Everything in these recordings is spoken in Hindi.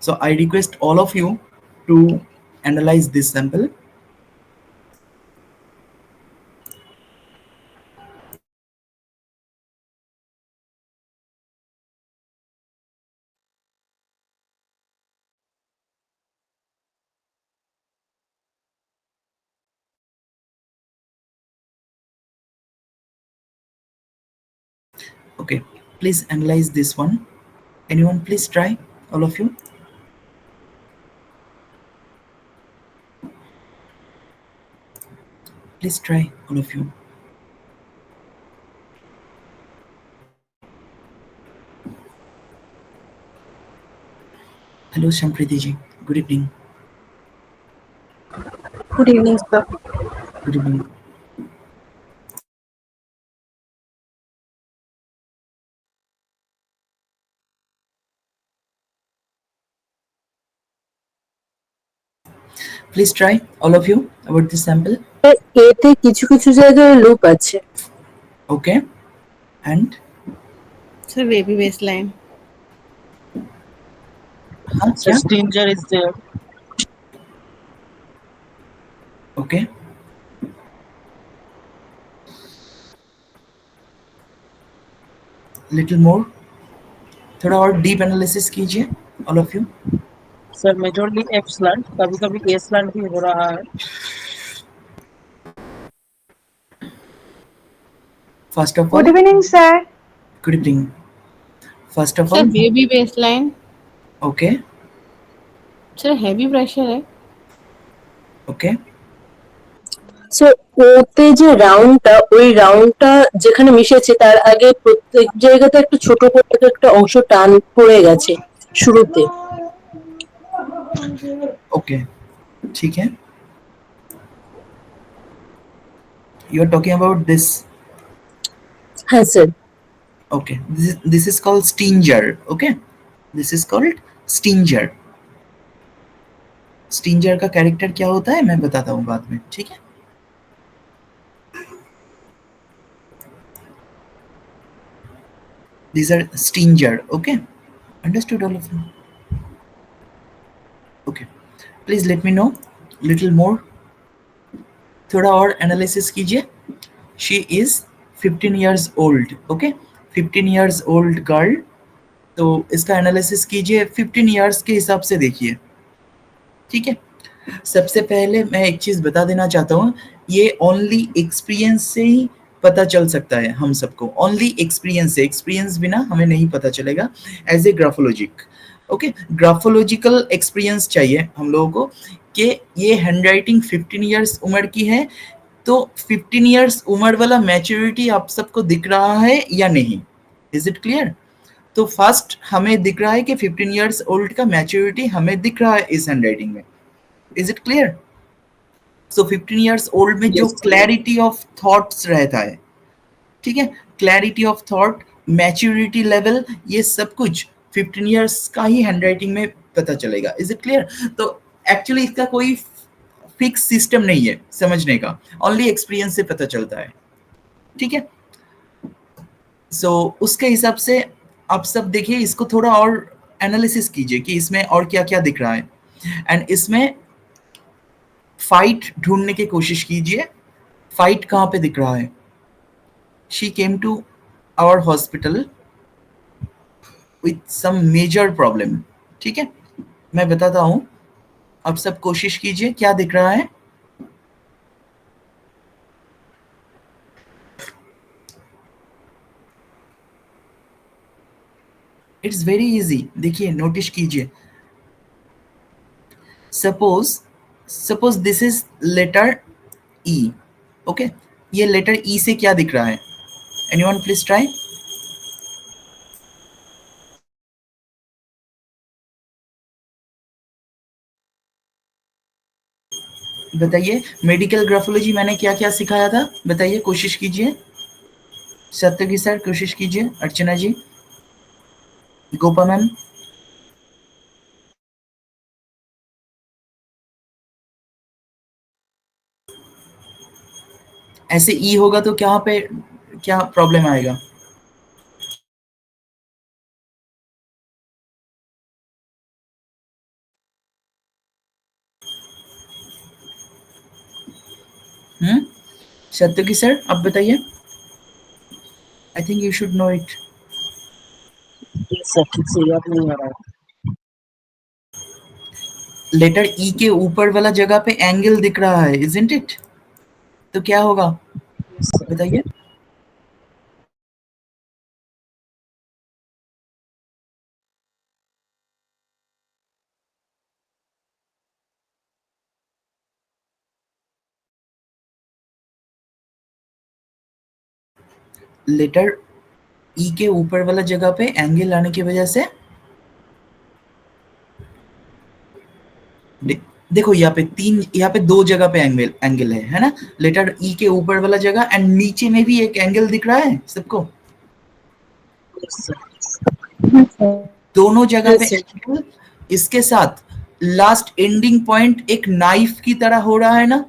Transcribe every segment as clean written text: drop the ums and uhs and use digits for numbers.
So I request all of you to analyze this sample. Okay, please analyze this one. Anyone please try, all of you. Please try, all of you. Hello Shampriti ji, good evening. Good evening, sir. Good evening. Please try, all of you, about this sample. এতে কিছু কিছু জায়গায় লুপ আছে। Okay, and Sir, baby baseline. हाँ So क्या? stinger is there. Okay. Little more. थोड़ा और डीप एनालिसिस कीजिए, all of you. Sir majorly F slant, कभी कभी ए स्लैंट भी हो रहा है। First of all, Good evening, sir. good evening. First of Sir, all, baby baseline. okay, Sir, heavy pressure है. okay. সো ওতে যে রাউন্ডটা, ওই রাউন্ডটা যেখানে মিশেছে তার আগে প্রত্যেক জায়গাতে একটা ছোট করে একটা অংশ টান পড়ে গেছে শুরুতে। Okay, ठीक है. You are talking about this. হ্যাঁ sir. Okay, this is called stinger. Okay, this is called stinger. स्टिंजर का कैरेक्टर क्या होता है मैं बताता हूँ बाद में, ठीक है. These are stinger. Okay, understood all of you? Okay, please let me know little more. थोड़ा और एनालिसिस कीजिए. She is 15 years old. Okay, 15 years old girl. तो इसका एनालिसिस कीजिए 15 years के हिसाब से देखिए, ठीक है. सबसे पहले मैं एक चीज बता देना चाहता हूँ, ये ओनली एक्सपीरियंस से ही पता चल सकता है हम सबको. ओनली एक्सपीरियंस से, एक्सपीरियंस बिना हमें नहीं पता चलेगा एज ए ग्राफोलॉजिक. ओके, ग्राफोलॉजिकल एक्सपीरियंस चाहिए हम लोगों को कि ये हैंडराइटिंग 15 इयर्स उम्र की है, तो 15 इयर्स उम्र वाला मैच्योरिटी आप सबको दिख रहा है या नहीं. Is it clear? तो फर्स्ट हमें दिख रहा है कि 15 इयर्स ओल्ड का मैच्योरिटी हमें दिख रहा है इस हैंडराइटिंग में. Is it clear? So 15 years old में जो क्लैरिटी ऑफ थॉट्स रहता है, ठीक है, clarity of thought, maturity level, ये सब कुछ 15 इयर्स का ही हैंडराइटिंग में पता चलेगा. Is it clear? तो एक्चुअली इसका कोई फिक्स सिस्टम नहीं है समझने का, ओनली एक्सपीरियंस से पता चलता है, ठीक है. सो उसके हिसाब से आप सब देखिए, इसको थोड़ा और एनालिसिस कीजिए कि इसमें और क्या क्या दिख रहा है, एंड इसमें फाइट ढूंढने की कोशिश कीजिए. फाइट कहाँ पे दिख रहा है? She came to our hospital with some major problem, ठीक है. मैं बताता हूं, आप सब कोशिश कीजिए क्या दिख रहा है. इट्स वेरी इजी, देखिए नोटिस कीजिए. Suppose this is letter E. Okay, ये लेटर ई से क्या दिख रहा है? Anyone please try. बताइए, मेडिकल ग्राफोलॉजी मैंने क्या क्या सिखाया था, बताइए, कोशिश कीजिए. सत्यगी सर कोशिश कीजिए, अर्चना जी, गोपा मैम. ऐसे ई होगा तो क्या पे क्या प्रॉब्लम आएगा? सत्यकी सर आप बताइए, I think you should know it. Yes, sir. ठीक से याद नहीं आ रहा है। लेटर ई के ऊपर वाला जगह पे एंगल दिख रहा है, इजंट इट? तो क्या होगा Yes, sir. बताइए। लेटर ई के ऊपर वाला जगह पे एंगल आने की वजह से देखो यहाँ पे दो जगह पे एंगल एंगल है ना? लेटर ई के ऊपर वाला जगह एंड नीचे में भी एक एंगल दिख रहा है सबको, Yes, sir. दोनों जगह पे Yes, sir. एंगल। इसके साथ लास्ट एंडिंग पॉइंट एक नाइफ की तरह हो रहा है ना?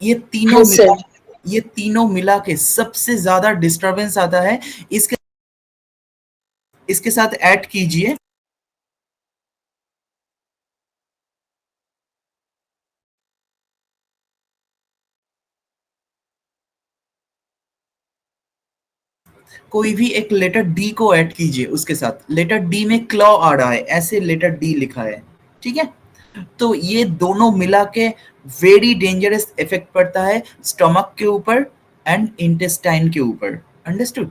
ये तीनों Yes, sir. मिला ये तीनों मिला के सबसे ज्यादा डिस्टरबेंस आता है। इसके इसके साथ ऐड कीजिए कोई भी एक लेटर डी को ऐड कीजिए उसके साथ। लेटर डी में क्लॉ आ रहा है, ऐसे लेटर डी लिखा है, ठीक है? तो ये दोनों मिला के वेरी डेंजरस इफेक्ट पड़ता है स्टमक के ऊपर एंड इंटेस्टाइन के ऊपर, अंडरस्टूड?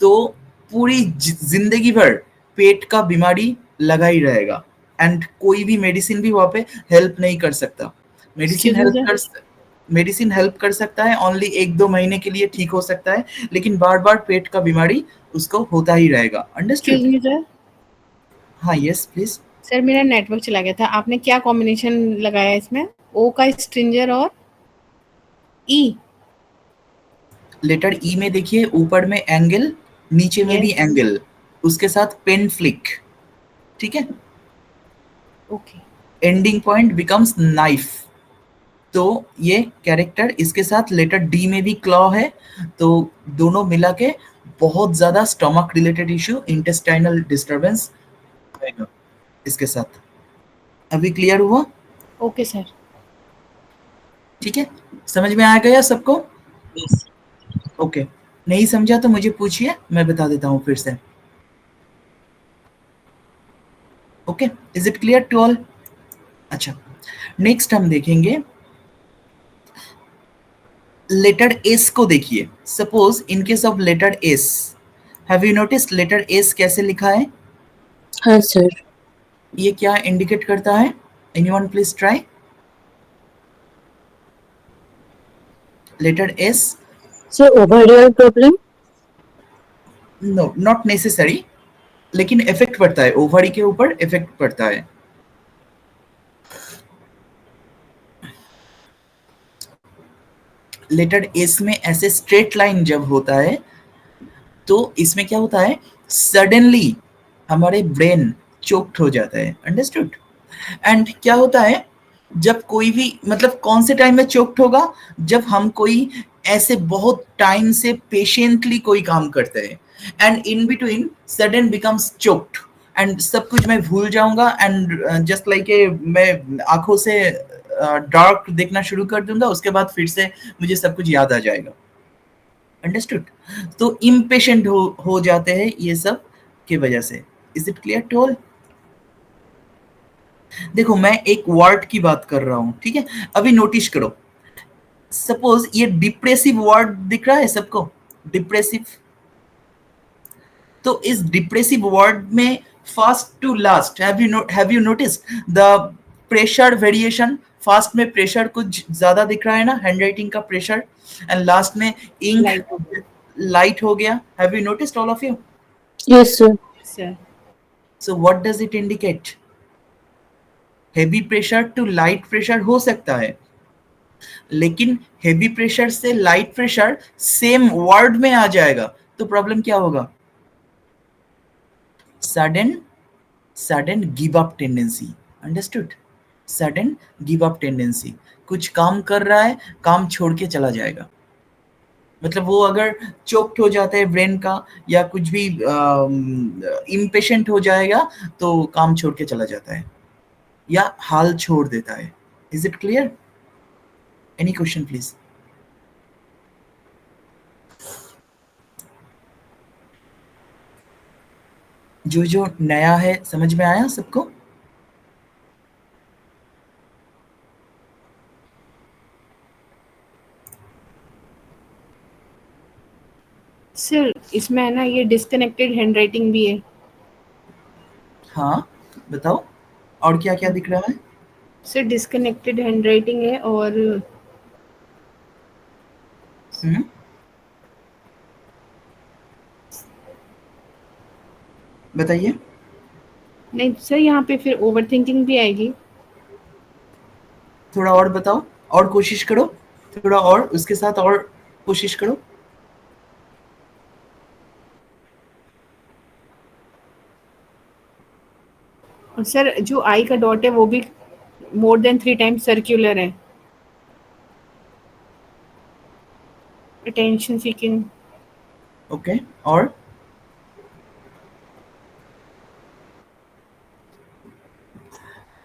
तो पूरी जिंदगी भर पेट का बीमारी लगा ही रहेगा एंड कोई भी मेडिसिन भी वहां पे हेल्प नहीं कर सकता। Medicine Excuse me, help sir. कर मेडिसिन हेल्प कर सकता है ओनली 1-2 महीने के लिए, ठीक हो सकता है, लेकिन बार बार पेट का बीमारी उसको होता ही रहेगा, अंडरस्टूड? Excuse me, sir. हाँ यस प्लीज। सर मेरा नेटवर्क चला गया था, आपने क्या कॉम्बिनेशन लगाया इसमें? ओ का स्ट्रिंजर और ई। लेटर ई में देखिए ऊपर में एंगल, नीचे में भी यस, एंगल, उसके साथ पेन फ्लिक, ठीक है? Okay. Ending point becomes knife. तो ये कैरेक्टर इसके साथ लेटर डी में भी क्लॉ है, तो दोनों मिला के बहुत ज्यादा stomach related issue, intestinal disturbance आएगा इसके साथ। अभी क्लियर हुआ? Okay sir. ठीक है, समझ में आ गया सबको? Yes. ओके, नहीं समझा तो मुझे पूछिए, मैं बता देता हूँ फिर से। Okay, is it clear to all? अच्छा, नेक्स्ट हम देखेंगे लेटर एस को। देखिए suppose in case of letter S, have you notice letter S कैसे लिखा है? हाँ सर। ये क्या इंडिकेट करता है? Anyone please try. Letter S, sir ovarial problem. No not necessary, लेकिन इफेक्ट पड़ता है, ओवरी के ऊपर इफेक्ट पड़ता है। लेटर एस में ऐसे स्ट्रेट लाइन जब होता है तो इसमें क्या होता है, सडनली हमारे ब्रेन चोक्ड हो जाता है, अंडरस्टूड? एंड क्या होता है जब कोई भी, मतलब कौन से टाइम में चोक्ड होगा? जब हम कोई ऐसे बहुत टाइम से पेशेंटली कोई काम करते हैं and in between sudden becomes choked and सब कुछ मैं भूल जाऊंगा एंड जस्ट लाइक मैं आंखों से डार्क देखना शुरू कर दूंगा, उसके बाद फिर से मुझे सब कुछ याद आ जाएगा, अंडरस्टूड? तो इम्पेशेंट हो जाते हैं ये सब की वजह से। Is it clear to all? देखो मैं एक वर्ड की बात कर रहा हूं, ठीक है? अभी नोटिस करो, सपोज ये डिप्रेसिव वर्ड दिख रहा है सबको, डिप्रेसिव। तो इस डिप्रेसिव वर्ड में first to last have you noticed the pressure variation? First में प्रेशर कुछ ज्यादा दिख रहा है ना, हैंडराइटिंग का प्रेशर, एंड लास्ट में इंक लाइट हो गया। लाइट हो गया। Have you noticed all of you? Yes sir. Sir so what does it indicate? Heavy pressure to light pressure हो सकता है, लेकिन हेवी प्रेशर से लाइट प्रेशर सेम वर्ड में आ जाएगा तो प्रॉब्लम क्या होगा? Sudden sudden give up tendency, understood? Sudden give up tendency, कुछ काम कर रहा है, काम छोड़ के चला जाएगा। मतलब वो अगर चोक्ड हो जाता है ब्रेन का या कुछ भी इम्पेशेंट हो जाएगा तो काम छोड़ के चला जाता है या हाल छोड़ देता है। Is it clear? Any question please? जो नया है समझ में आया सबको? सर इसमें है ना ये डिस्कनेक्टेड हैंडराइटिंग भी है। हाँ बताओ, और क्या क्या दिख रहा है? सर डिस्कनेक्टेड हैंडराइटिंग है और हम्म, बताइए। नहीं सर यहाँ पे फिर ओवर थिंकिंग भी आएगी। थोड़ा और बताओ, और कोशिश करो, थोड़ा और उसके साथ और कोशिश करो। और सर जो आई का डॉट है वो भी मोर देन 3 टाइम्स सर्कुलर है। Attention seeking. ओके, और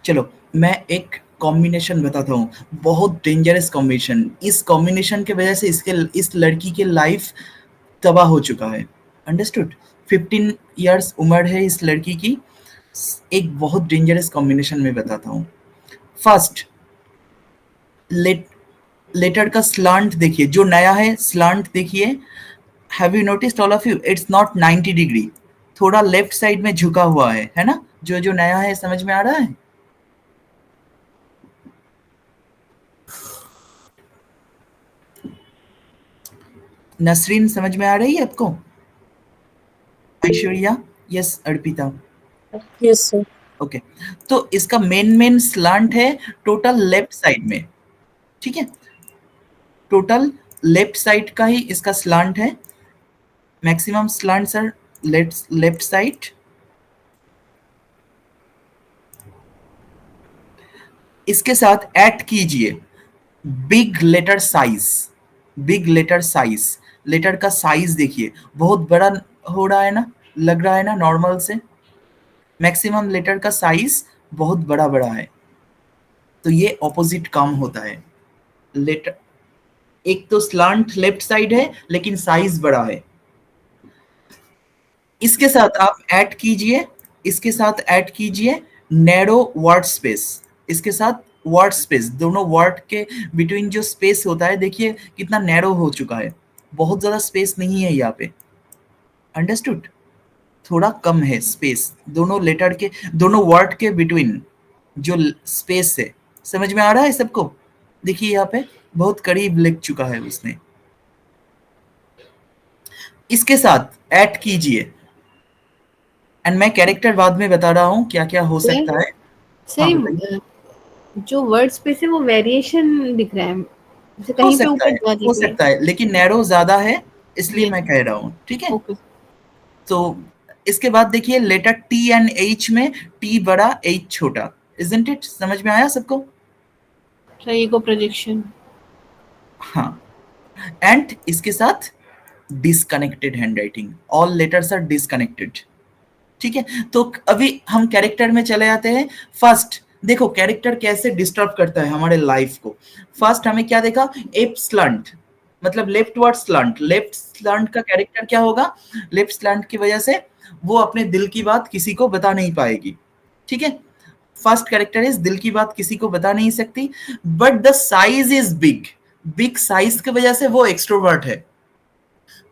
चलो मैं एक कॉम्बिनेशन बताता हूँ, बहुत डेंजरस कॉम्बिनेशन। इस कॉम्बिनेशन के वजह से इस लड़की के लाइफ तबाह हो चुका है। अंडरस्टूड? 15 इयर्स उम्र है इस लड़की की। एक बहुत डेंजरस कॉम्बिनेशन में बताता हूँ। फर्स्ट, लेट लेटर का स्लांट देखिए, जो नया है स्लांट देखिए। Have you noticed all of you, it's not 90 degree, थोड़ा लेफ्ट साइड में झुका हुआ है ना? जो नया है समझ में आ रहा है? नसरीन समझ में आ रही है आपको? Aishwarya? Yes Arpita? Yes sir. Okay, तो इसका मेन स्लांट है टोटल लेफ्ट साइड में, ठीक है? टोटल लेफ्ट साइड का ही इसका स्लांट है, maximum slant sir left side. इसके साथ ऐड कीजिए big letter size. Big letter size, letter का साइज देखिए, बहुत बड़ा हो रहा है ना, लग रहा है ना नॉर्मल से? मैक्सिमम लेटर का साइज बहुत बड़ा बड़ा है, तो ये ऑपोजिट काम होता है। लेटर एक तो स्लांट लेफ्ट साइड है लेकिन साइज बड़ा है। इसके साथ आप ऐड कीजिए, इसके साथ ऐड कीजिए नैरो वर्ड स्पेस। इसके साथ वर्ड स्पेस, दोनों वर्ड के बिटवीन जो स्पेस होता है देखिए कितना नैरो हो चुका है, बहुत ज्यादा स्पेस नहीं है यहाँ पे। अंडरस्टूड? थोड़ा कम है स्पेस दोनों लेटर के, दोनों वर्ड के बिटवीन जो स्पेस है। समझ में आ रहा है सबको? देखिए यहाँ पे बहुत करीब लिख चुका है उसने। इसके साथ ऐड कीजिए, एंड मैं कैरेक्टर बाद में बता रहा हूँ क्या क्या हो सर सकता है। हाँ बताइए। सर जो वर्ड स्पेस है वो वेरिएशन दिख रहा है, जैसे हो कहीं पे सकता ऊपर है, ज्यादा हो कोई। सकता है, लेकिन नैरो ज्यादा है इसलिए यस। मैं कह रहा हूँ, ठीक है? ओके। तो इसके बाद देखिए लेटर टी एंड एच में टी बड़ा एच छोटा, इजंट इट? समझ में आया सबको? Sir ego projection. हाँ, एंड इसके साथ disconnected handwriting, all letters are disconnected, ठीक है? तो अभी हम कैरेक्टर में चले आते हैं। फर्स्ट देखो कैरेक्टर कैसे डिस्टर्ब करता है हमारे लाइफ को। फर्स्ट हमें क्या देखा? एप स्लंट, मतलब left word slant. Left slant का कैरेक्टर क्या होगा? लेफ्ट स्लंट की वजह से वो अपने दिल की बात किसी को बता नहीं पाएगी, ठीक है? फर्स्ट कैरेक्टर इज दिल की बात किसी को बता नहीं सकती, but the size is big. Big size की वजह से वो एक्सट्रोवर्ट है।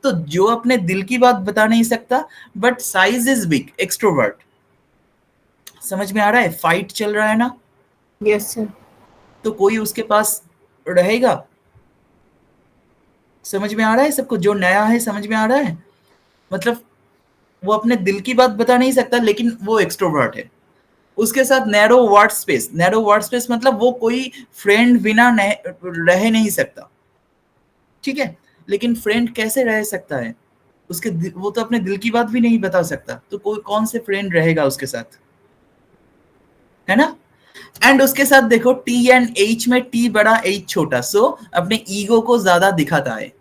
तो जो अपने दिल की बात बता नहीं सकता but size is big, extrovert. समझ में आ रहा है? फाइट चल रहा है ना, यस सर। तो कोई उसके पास रहेगा? समझ में आ रहा है सबको? जो नया है समझ में आ रहा है? मतलब वो अपने दिल की बात बता नहीं सकता लेकिन वो एक्सट्रोवर्ट है। उसके साथ narrow word space. Narrow word space मतलब वो कोई फ्रेंड बिना रह नहीं सकता, ठीक है? लेकिन फ्रेंड कैसे रह सकता है? वो तो अपने दिल की बात भी नहीं बता सकता, तो कोई कौन से फ्रेंड रहेगा उसके साथ, है ना? एंड उसके साथ देखो टी एंड एच में टी बड़ा एच छोटा, सो अपने ईगो को ज्यादा दिखाता है।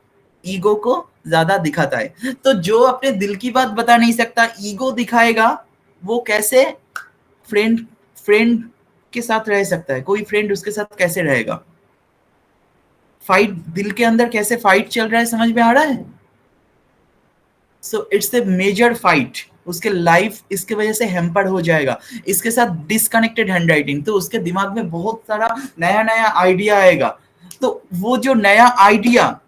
ईगो को ज्यादा दिखाता है, तो जो अपने दिल की बात बता नहीं सकता ईगो दिखाएगा, वो कैसे फ्रेंड फ्रेंड के साथ रह सकता है? कोई फ्रेंड उसके साथ कैसे रहेगा? फाइट, दिल के अंदर कैसे फाइट चल रहा है समझ में आ रहा है? So it's a major fight, उसके लाइफ इसके वजह से हैम्पर्ड हो जाएगा। इसके साथ डिसकनेक्टेड हैंडराइटिंग, तो उसके दिमाग में बहुत सारा नया नया आइडिया आएगा, तो वो जो नया आइडिया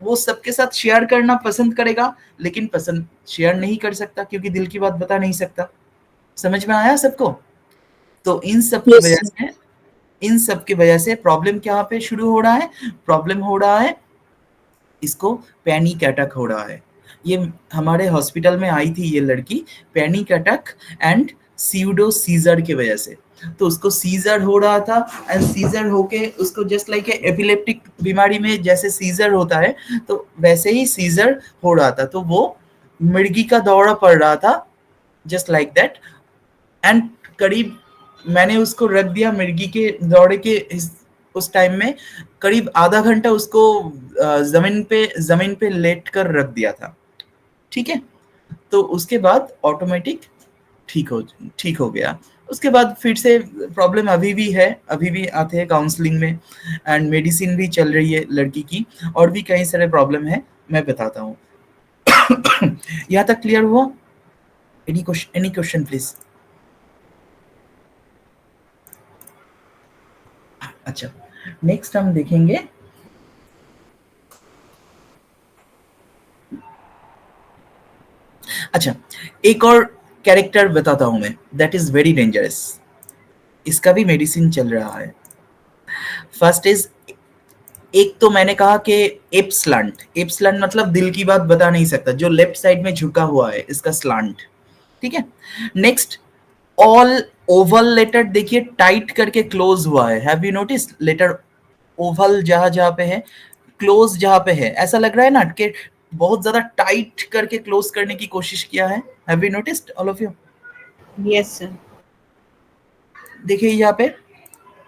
वो सबके साथ शेयर करना पसंद करेगा, लेकिन पसंद शेयर नहीं कर सकता क्योंकि दिल की बात बता नहीं सकता। समझ में आया सबको? तो इन सब की यस वजह सर। से, इन सब की वजह से प्रॉब्लम क्या पे शुरू हो रहा है? प्रॉब्लम हो रहा है, इसको पैनिक अटैक हो रहा है। ये हमारे हॉस्पिटल में आई थी ये लड़की, panic attack and pseudo seizure की वजह से। तो उसको सीजर हो रहा था, एंड सीजर होके उसको जस्ट लाइक एपिलेप्टिक बीमारी में जैसे सीजर होता है, तो वैसे ही सीजर हो रहा था। तो वो मिर्गी का दौरा पड़ रहा था, जस्ट लाइक दैट। एंड करीब मैंने उसको रख दिया मिर्गी के दौरे के उस टाइम में, करीब आधा घंटा उसको जमीन पे लेट कर रख दिया था, ठीक है। तो उसके बाद ऑटोमेटिक ठीक हो गया। उसके बाद फिर से प्रॉब्लम अभी भी है, अभी भी आते हैं काउंसलिंग में, एंड मेडिसिन भी चल रही है लड़की की, और भी कई सारे प्रॉब्लम है, मैं बताता हूँ। यहाँ तक क्लियर हुआ? Any question please? अच्छा, नेक्स्ट हम देखेंगे अच्छा, एक और कैरेक्टर बताता हूं मैं, दैट इज वेरी डेंजरस। इसका भी मेडिसिन चल रहा है। फर्स्ट इज, एक तो मैंने कहा कि एप्सलांट, एप्सलांट मतलब दिल की बात बता नहीं सकता, जो लेफ्ट साइड में झुका हुआ है, इसका स्लांट, ठीक है। नेक्स्ट, ऑल ओवल लेटर देखिए टाइट करके क्लोज हुआ है। Have you notice letter oval जहां जहां पे है, क्लोज जहां पे है, ऐसा लग रहा है ना कि बहुत ज्यादा टाइट करके क्लोज करने की कोशिश किया है। Have you noticed all of you? Yes sir. देखिए यहाँ पे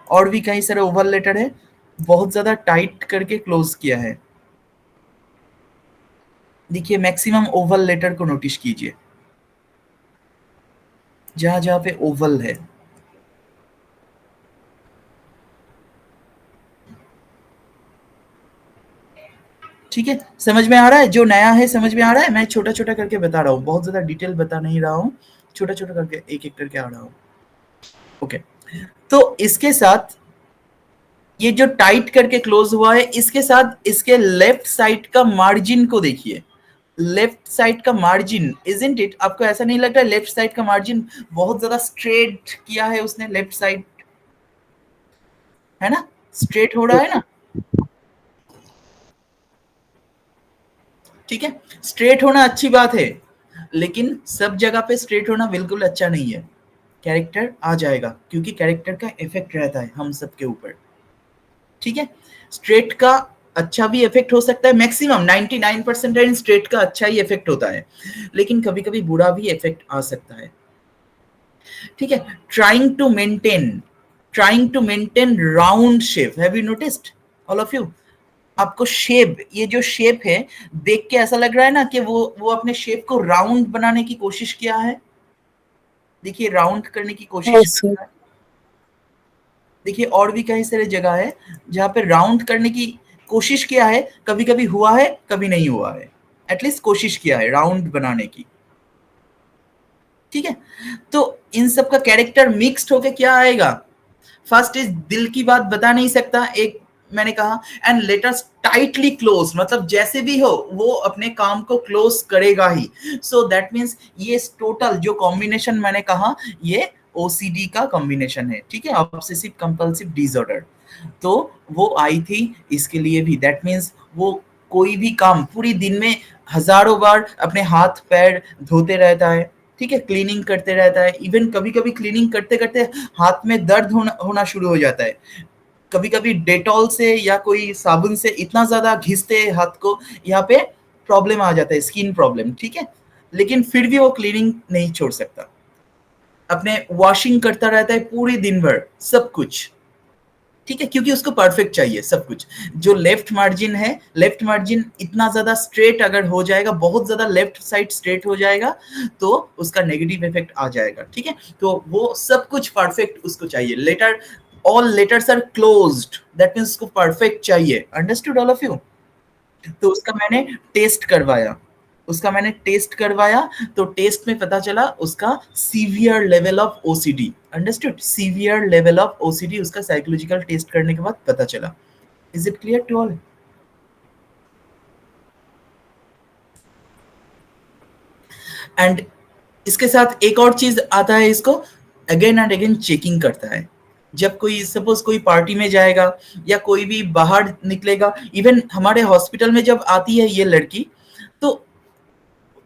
और भी कई सारे ओवल लेटर है, बहुत ज्यादा टाइट करके क्लोज किया है। देखिए मैक्सिमम ओवल लेटर को नोटिस कीजिए, जहां जहां पे ओवल है। ठीक है, समझ में आ रहा है? जो नया है समझ में आ रहा है? मैं छोटा छोटा करके बता रहा हूँ, बहुत ज्यादा डिटेल बता नहीं रहा हूँ, छोटा छोटा करके एक एक करके आ रहा हूँ। ओके, तो इसके साथ ये जो टाइट करके क्लोज हुआ है, इसके साथ इसके लेफ्ट साइड का मार्जिन को देखिए। लेफ्ट साइड का मार्जिन, इजंट इट? आपको ऐसा नहीं लग रहा है लेफ्ट साइड का मार्जिन बहुत ज्यादा स्ट्रेट किया है उसने? लेफ्ट साइड है ना, स्ट्रेट हो रहा है ना, ठीक है। स्ट्रेट होना अच्छी बात है, लेकिन सब जगह पे स्ट्रेट होना बिल्कुल अच्छा नहीं है। कैरेक्टर आ जाएगा, क्योंकि कैरेक्टर का इफेक्ट रहता है हम सबके ऊपर, ठीक है। स्ट्रेट का अच्छा भी इफेक्ट हो सकता है, मैक्सिमम 99% स्ट्रेट का अच्छा ही इफेक्ट होता है, लेकिन कभी कभी बुरा भी इफेक्ट आ सकता है, ठीक है। Trying to maintain round shape, have you noticed all of you? आपको शेप, ये जो शेप है देख के ऐसा लग रहा है ना कि वो अपने शेप को राउंड बनाने की कोशिश किया है। देखिए राउंड करने की कोशिश यस कर सर। रहा है। देखिए और भी कई सारे जगह है जहाँ पे राउंड करने की कोशिश किया है, कभी कभी हुआ है कभी नहीं हुआ है, एटलीस्ट कोशिश किया है राउंड बनाने की, ठीक है। तो इन सब का कैरेक्टर मिक्स्ड होके क्या आएगा? फर्स्ट इज दिल की बात बता नहीं सकता, एक मैंने कहा, एंड लेटर्स टाइटली क्लोज, मतलब जैसे भी हो वो अपने काम को क्लोज करेगा ही। सो दैट मीन्स ये टोटल जो कॉम्बिनेशन मैंने कहा, ये ओसीडी का कॉम्बिनेशन है, ठीक है, ऑब्सेसिव कंपल्सिव डिसऑर्डर। तो वो आई थी इसके लिए भी, दैट मीन्स वो कोई भी काम पूरी दिन में हजारों बार अपने हाथ पैर धोते रहता है, ठीक है, क्लीनिंग करते रहता है। इवन कभी कभी क्लीनिंग करते करते हाथ में दर्द होना शुरू हो जाता है, कभी कभी डेटॉल से या कोई साबुन से इतना ज्यादा घिसते हैं हाथ को, यहाँ पे प्रॉब्लम आ जाता है, स्किन प्रॉब्लम, ठीक है। लेकिन फिर भी वो क्लीनिंग नहीं छोड़ सकता, अपने वॉशिंग करता रहता है पूरे दिन भर सब कुछ, ठीक है, क्योंकि उसको परफेक्ट चाहिए सब कुछ। जो लेफ्ट मार्जिन है, लेफ्ट मार्जिन इतना ज्यादा स्ट्रेट अगर हो जाएगा, बहुत ज्यादा लेफ्ट साइड स्ट्रेट हो जाएगा, तो उसका नेगेटिव इफेक्ट आ जाएगा, ठीक है। तो वो सब कुछ परफेक्ट उसको चाहिए। Letter all letters are closed, that means उसको perfect चाहिए. Understood all of you? तो उसका मैंने टेस्ट करवाया तो टेस्ट में पता चला उसका severe level of OCD. Understood? Severe level of OCD उसका साइकोलॉजिकल टेस्ट करने के बाद पता चला. Is it clear to all? And इसके साथ एक और चीज आता है, इसको अगेन एंड अगेन चेकिंग करता है. जब कोई सपोज कोई पार्टी में जाएगा या कोई भी बाहर निकलेगा, इवन हमारे हॉस्पिटल में जब आती है ये लड़की तो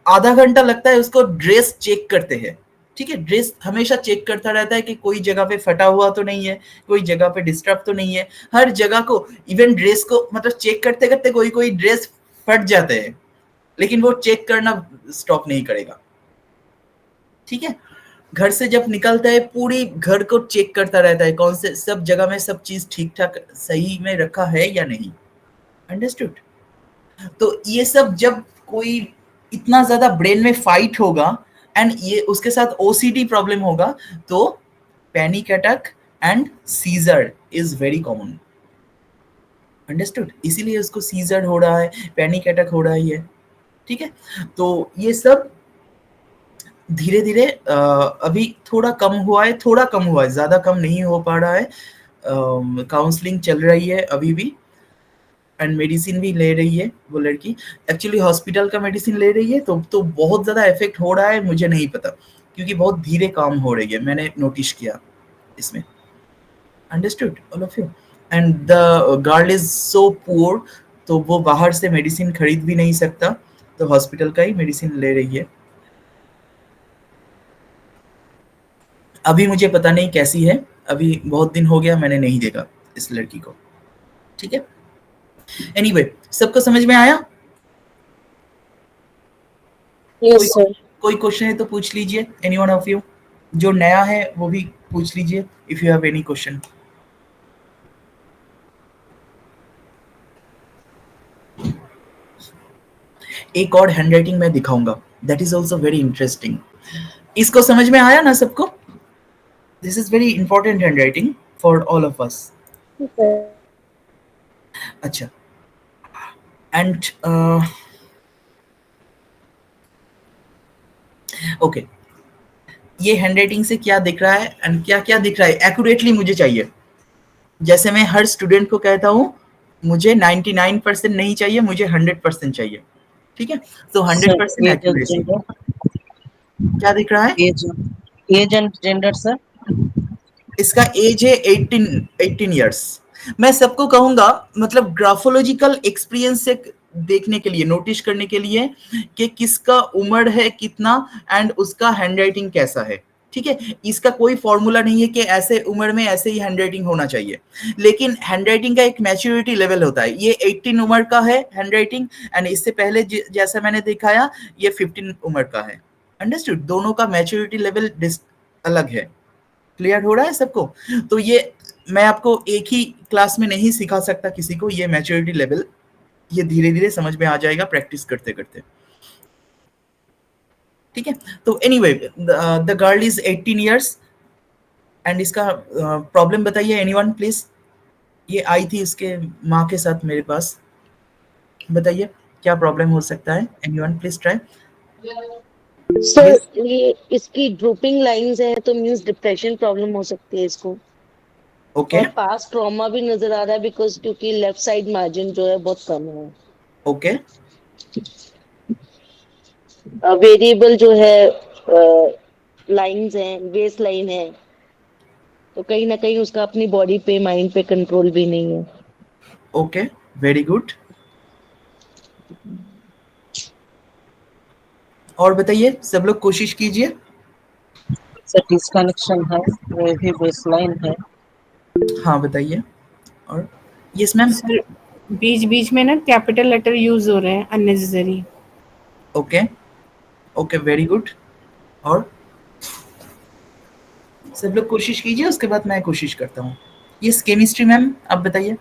आधा घंटा लगता है उसको ड्रेस चेक करते हैं. ठीक है, ड्रेस हमेशा चेक करता रहता है कि कोई जगह पे फटा हुआ तो नहीं है, कोई जगह पे डिस्टर्ब तो नहीं है. हर जगह को इवन ड्रेस को मतलब चेक करते करते कोई कोई ड्रेस फट जाते हैं, लेकिन वो चेक करना स्टॉप नहीं करेगा. ठीक है, घर से जब निकलता है पूरी घर को चेक करता रहता है, कौन से सब जगह में सब चीज ठीक ठाक सही में रखा है या नहीं. अंडरस्टूड? तो ये सब जब कोई इतना ज्यादा ब्रेन में फाइट होगा एंड ये उसके साथ ओसीडी प्रॉब्लम होगा तो panic attack and seizure is very common. Understood? इसीलिए उसको सीजर हो रहा है, पैनिक अटैक हो रहा है ये. ठीक है, तो ये सब धीरे धीरे अभी थोड़ा कम हुआ है, ज्यादा कम नहीं हो पा रहा है. काउंसलिंग चल रही है अभी भी एंड मेडिसिन भी ले रही है वो लड़की. एक्चुअली हॉस्पिटल का मेडिसिन ले रही है तो बहुत ज्यादा इफेक्ट हो रहा है मुझे नहीं पता, क्योंकि बहुत धीरे काम हो रही है, मैंने नोटिस किया इसमें. Understood all of you? And the girl is so poor, तो वो बाहर से मेडिसिन खरीद भी नहीं सकता, तो हॉस्पिटल का ही मेडिसिन ले रही है. अभी मुझे पता नहीं कैसी है, अभी बहुत दिन हो गया मैंने नहीं देखा इस लड़की को. ठीक है, एनीवे सबको समझ में आया? Yes sir. कोई क्वेश्चन है तो पूछ लीजिए, एनी वन ऑफ यू. जो नया है वो भी पूछ लीजिए if you have any question. एक और हैंडराइटिंग मैं दिखाऊंगा, that is also very interesting. इसको समझ में आया ना सबको? This is very important handwriting for all of us. अच्छा, एंड ओके, ये हैंडराइटिंग से क्या दिख रहा है एंड क्या क्या दिख रहा है एक्यूरेटली मुझे चाहिए. जैसे मैं हर स्टूडेंट को कहता हूँ, मुझे 99% नहीं चाहिए, मुझे 100% चाहिए. ठीक है, तो 100% एक्यूरेसी. क्या दिख रहा है? Age and gender sir. इसका एज है 18 इयर्स. मैं सबको कहूंगा मतलब ग्राफोलॉजिकल एक्सपीरियंस से देखने के लिए, नोटिस करने के लिए कि किसका उम्र है कितना एंड उसका हैंडराइटिंग कैसा है. ठीक है, इसका कोई फॉर्मूला नहीं है कि ऐसे उम्र में ऐसे ही हैंडराइटिंग होना चाहिए, लेकिन हैंडराइटिंग का एक मैच्योरिटी लेवल होता है. ये 18 उम्र का है हैंडराइटिंग एंड इससे पहले जैसा मैंने दिखाया ये 15 उम्र का है. अंडरस्टूड? दोनों का मैच्योरिटी लेवल अलग है. क्लियर हो रहा है सबको? तो ये मैं आपको एक ही क्लास में नहीं सिखा सकता किसी को ये मैच्योरिटी लेवल, ये धीरे धीरे समझ में आ जाएगा प्रैक्टिस करते करते. ठीक है, तो anyway the girl is 18 years and इसका प्रॉब्लम बताइए एनीवन प्लीज. ये आई थी उसके माँ के साथ मेरे पास, बताइए क्या प्रॉब्लम हो सकता है. Anyone please try. सर ये इसकी ड्रूपिंग लाइंस है तो मींस डिप्रेशन प्रॉब्लम हो सकती है इसको. ओके और पास्ट ट्रॉमा भी नजर आ रहा है बिकॉज क्योंकि लेफ्ट साइड मार्जिन जो है बहुत कम है. ओके, वेरिएबल जो है लाइंस हैं, बेस लाइन है, तो कहीं ना कहीं उसका अपनी बॉडी पे माइंड पे कंट्रोल भी नहीं है. Okay, very good. और बताइए, सब लोग कोशिश कीजिए. सर डिस्कनेक्शन है, वो भी बेसलाइन है. हाँ बताइए. और यस मैम. सर बीच बीच में ना कैपिटल लेटर यूज हो रहे हैं unnecessary. Okay okay, very good. और सब लोग कोशिश कीजिए, उसके बाद मैं कोशिश करता हूँ. यस केमिस्ट्री मैम, आप बताइए.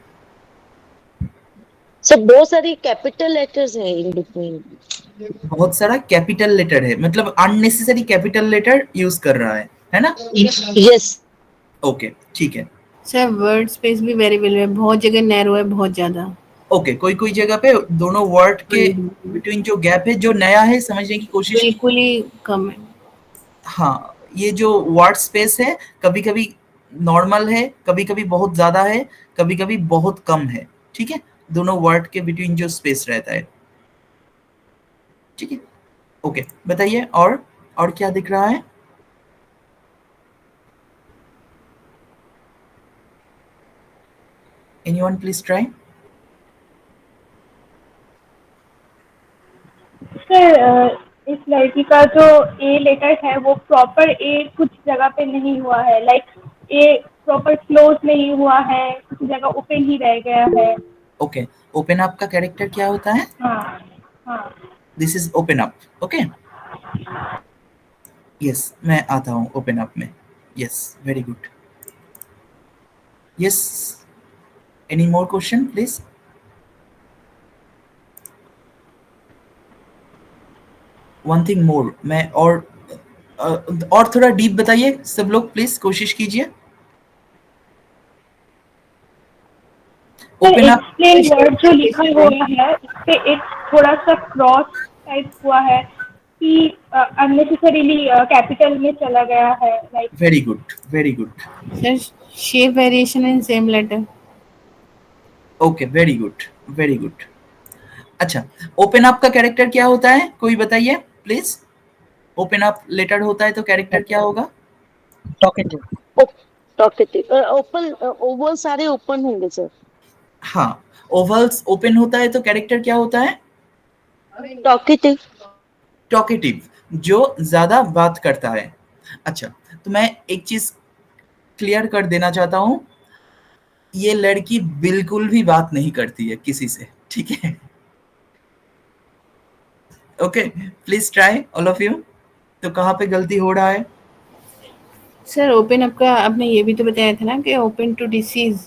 सर बहुत सारी कैपिटल लेटर्स हैं इन बिटवीन. बहुत सारा कैपिटल लेटर है, मतलब अननेसेसरी कैपिटल लेटर यूज कर रहा है ना? यस. ओके ठीक है. सर वर्ड स्पेस भी वेरिएबल है, बहुत जगह नैरो है, बहुत ज्यादा। ओके, कोई कोई जगह पे दोनों वर्ड के बिटवीन जो गैप है, जो नया है, समझने की कोशिश की। बिल्कुल ही कम है। हाँ, ये जो वर्ड स्पेस है, कभी कभी नॉर्मल है, कभी कभी बहुत ज्यादा है, कभी कभी बहुत कम है। ठीक है, दोनों वर्ड के बिटवीन जो स्पेस रहता है। ठीक है, ओके, बताइए और क्या दिख रहा है। Anyone please try. सर इस लड़की का जो ए लेटर है वो प्रॉपर ए कुछ जगह पे नहीं हुआ है, लाइक ए प्रॉपर क्लोज नहीं हुआ है, कुछ जगह ओपन ही रह गया है। ओके, ओपन अप का कैरेक्टर क्या होता है? हाँ हाँ। This is open up. Okay, yes, मैं आता हूँ ओपन अप में। Yes, very good. Yes, any more question please. One thing more, मैं और थोड़ा डीप बताइए सब लोग, प्लीज कोशिश कीजिए। Sir open up explain word जो लिखा हुआ है इस पे एक थोड़ा सा क्रॉस टाइप हुआ है कि अननेसेसरीली कैपिटल में चला गया है, like. Very good, very good. Sir shape variation in same letter. Okay, very good, very good. अच्छा, ओपन अप का कैरेक्टर क्या होता है, कोई बताइए प्लीज। ओपन अप लेटर होता है तो कैरेक्टर क्या होगा? टॉकेटिव। टॉकेटिव ओपन ओवल सारे ओपन होंगे सर। हाँ, ओवल्स ओपन होता है तो कैरेक्टर क्या होता है? टॉकेटिव। टॉकेटिव, जो ज्यादा बात करता है। अच्छा, तो मैं एक चीज क्लियर कर देना चाहता हूँ, ये लड़की बिल्कुल भी बात नहीं करती है किसी से। ठीक है, okay, please try all of you. तो कहाँ पे गलती हो रहा है? सर ओपन अप का आपने ये भी तो बताया था ना कि open to disease.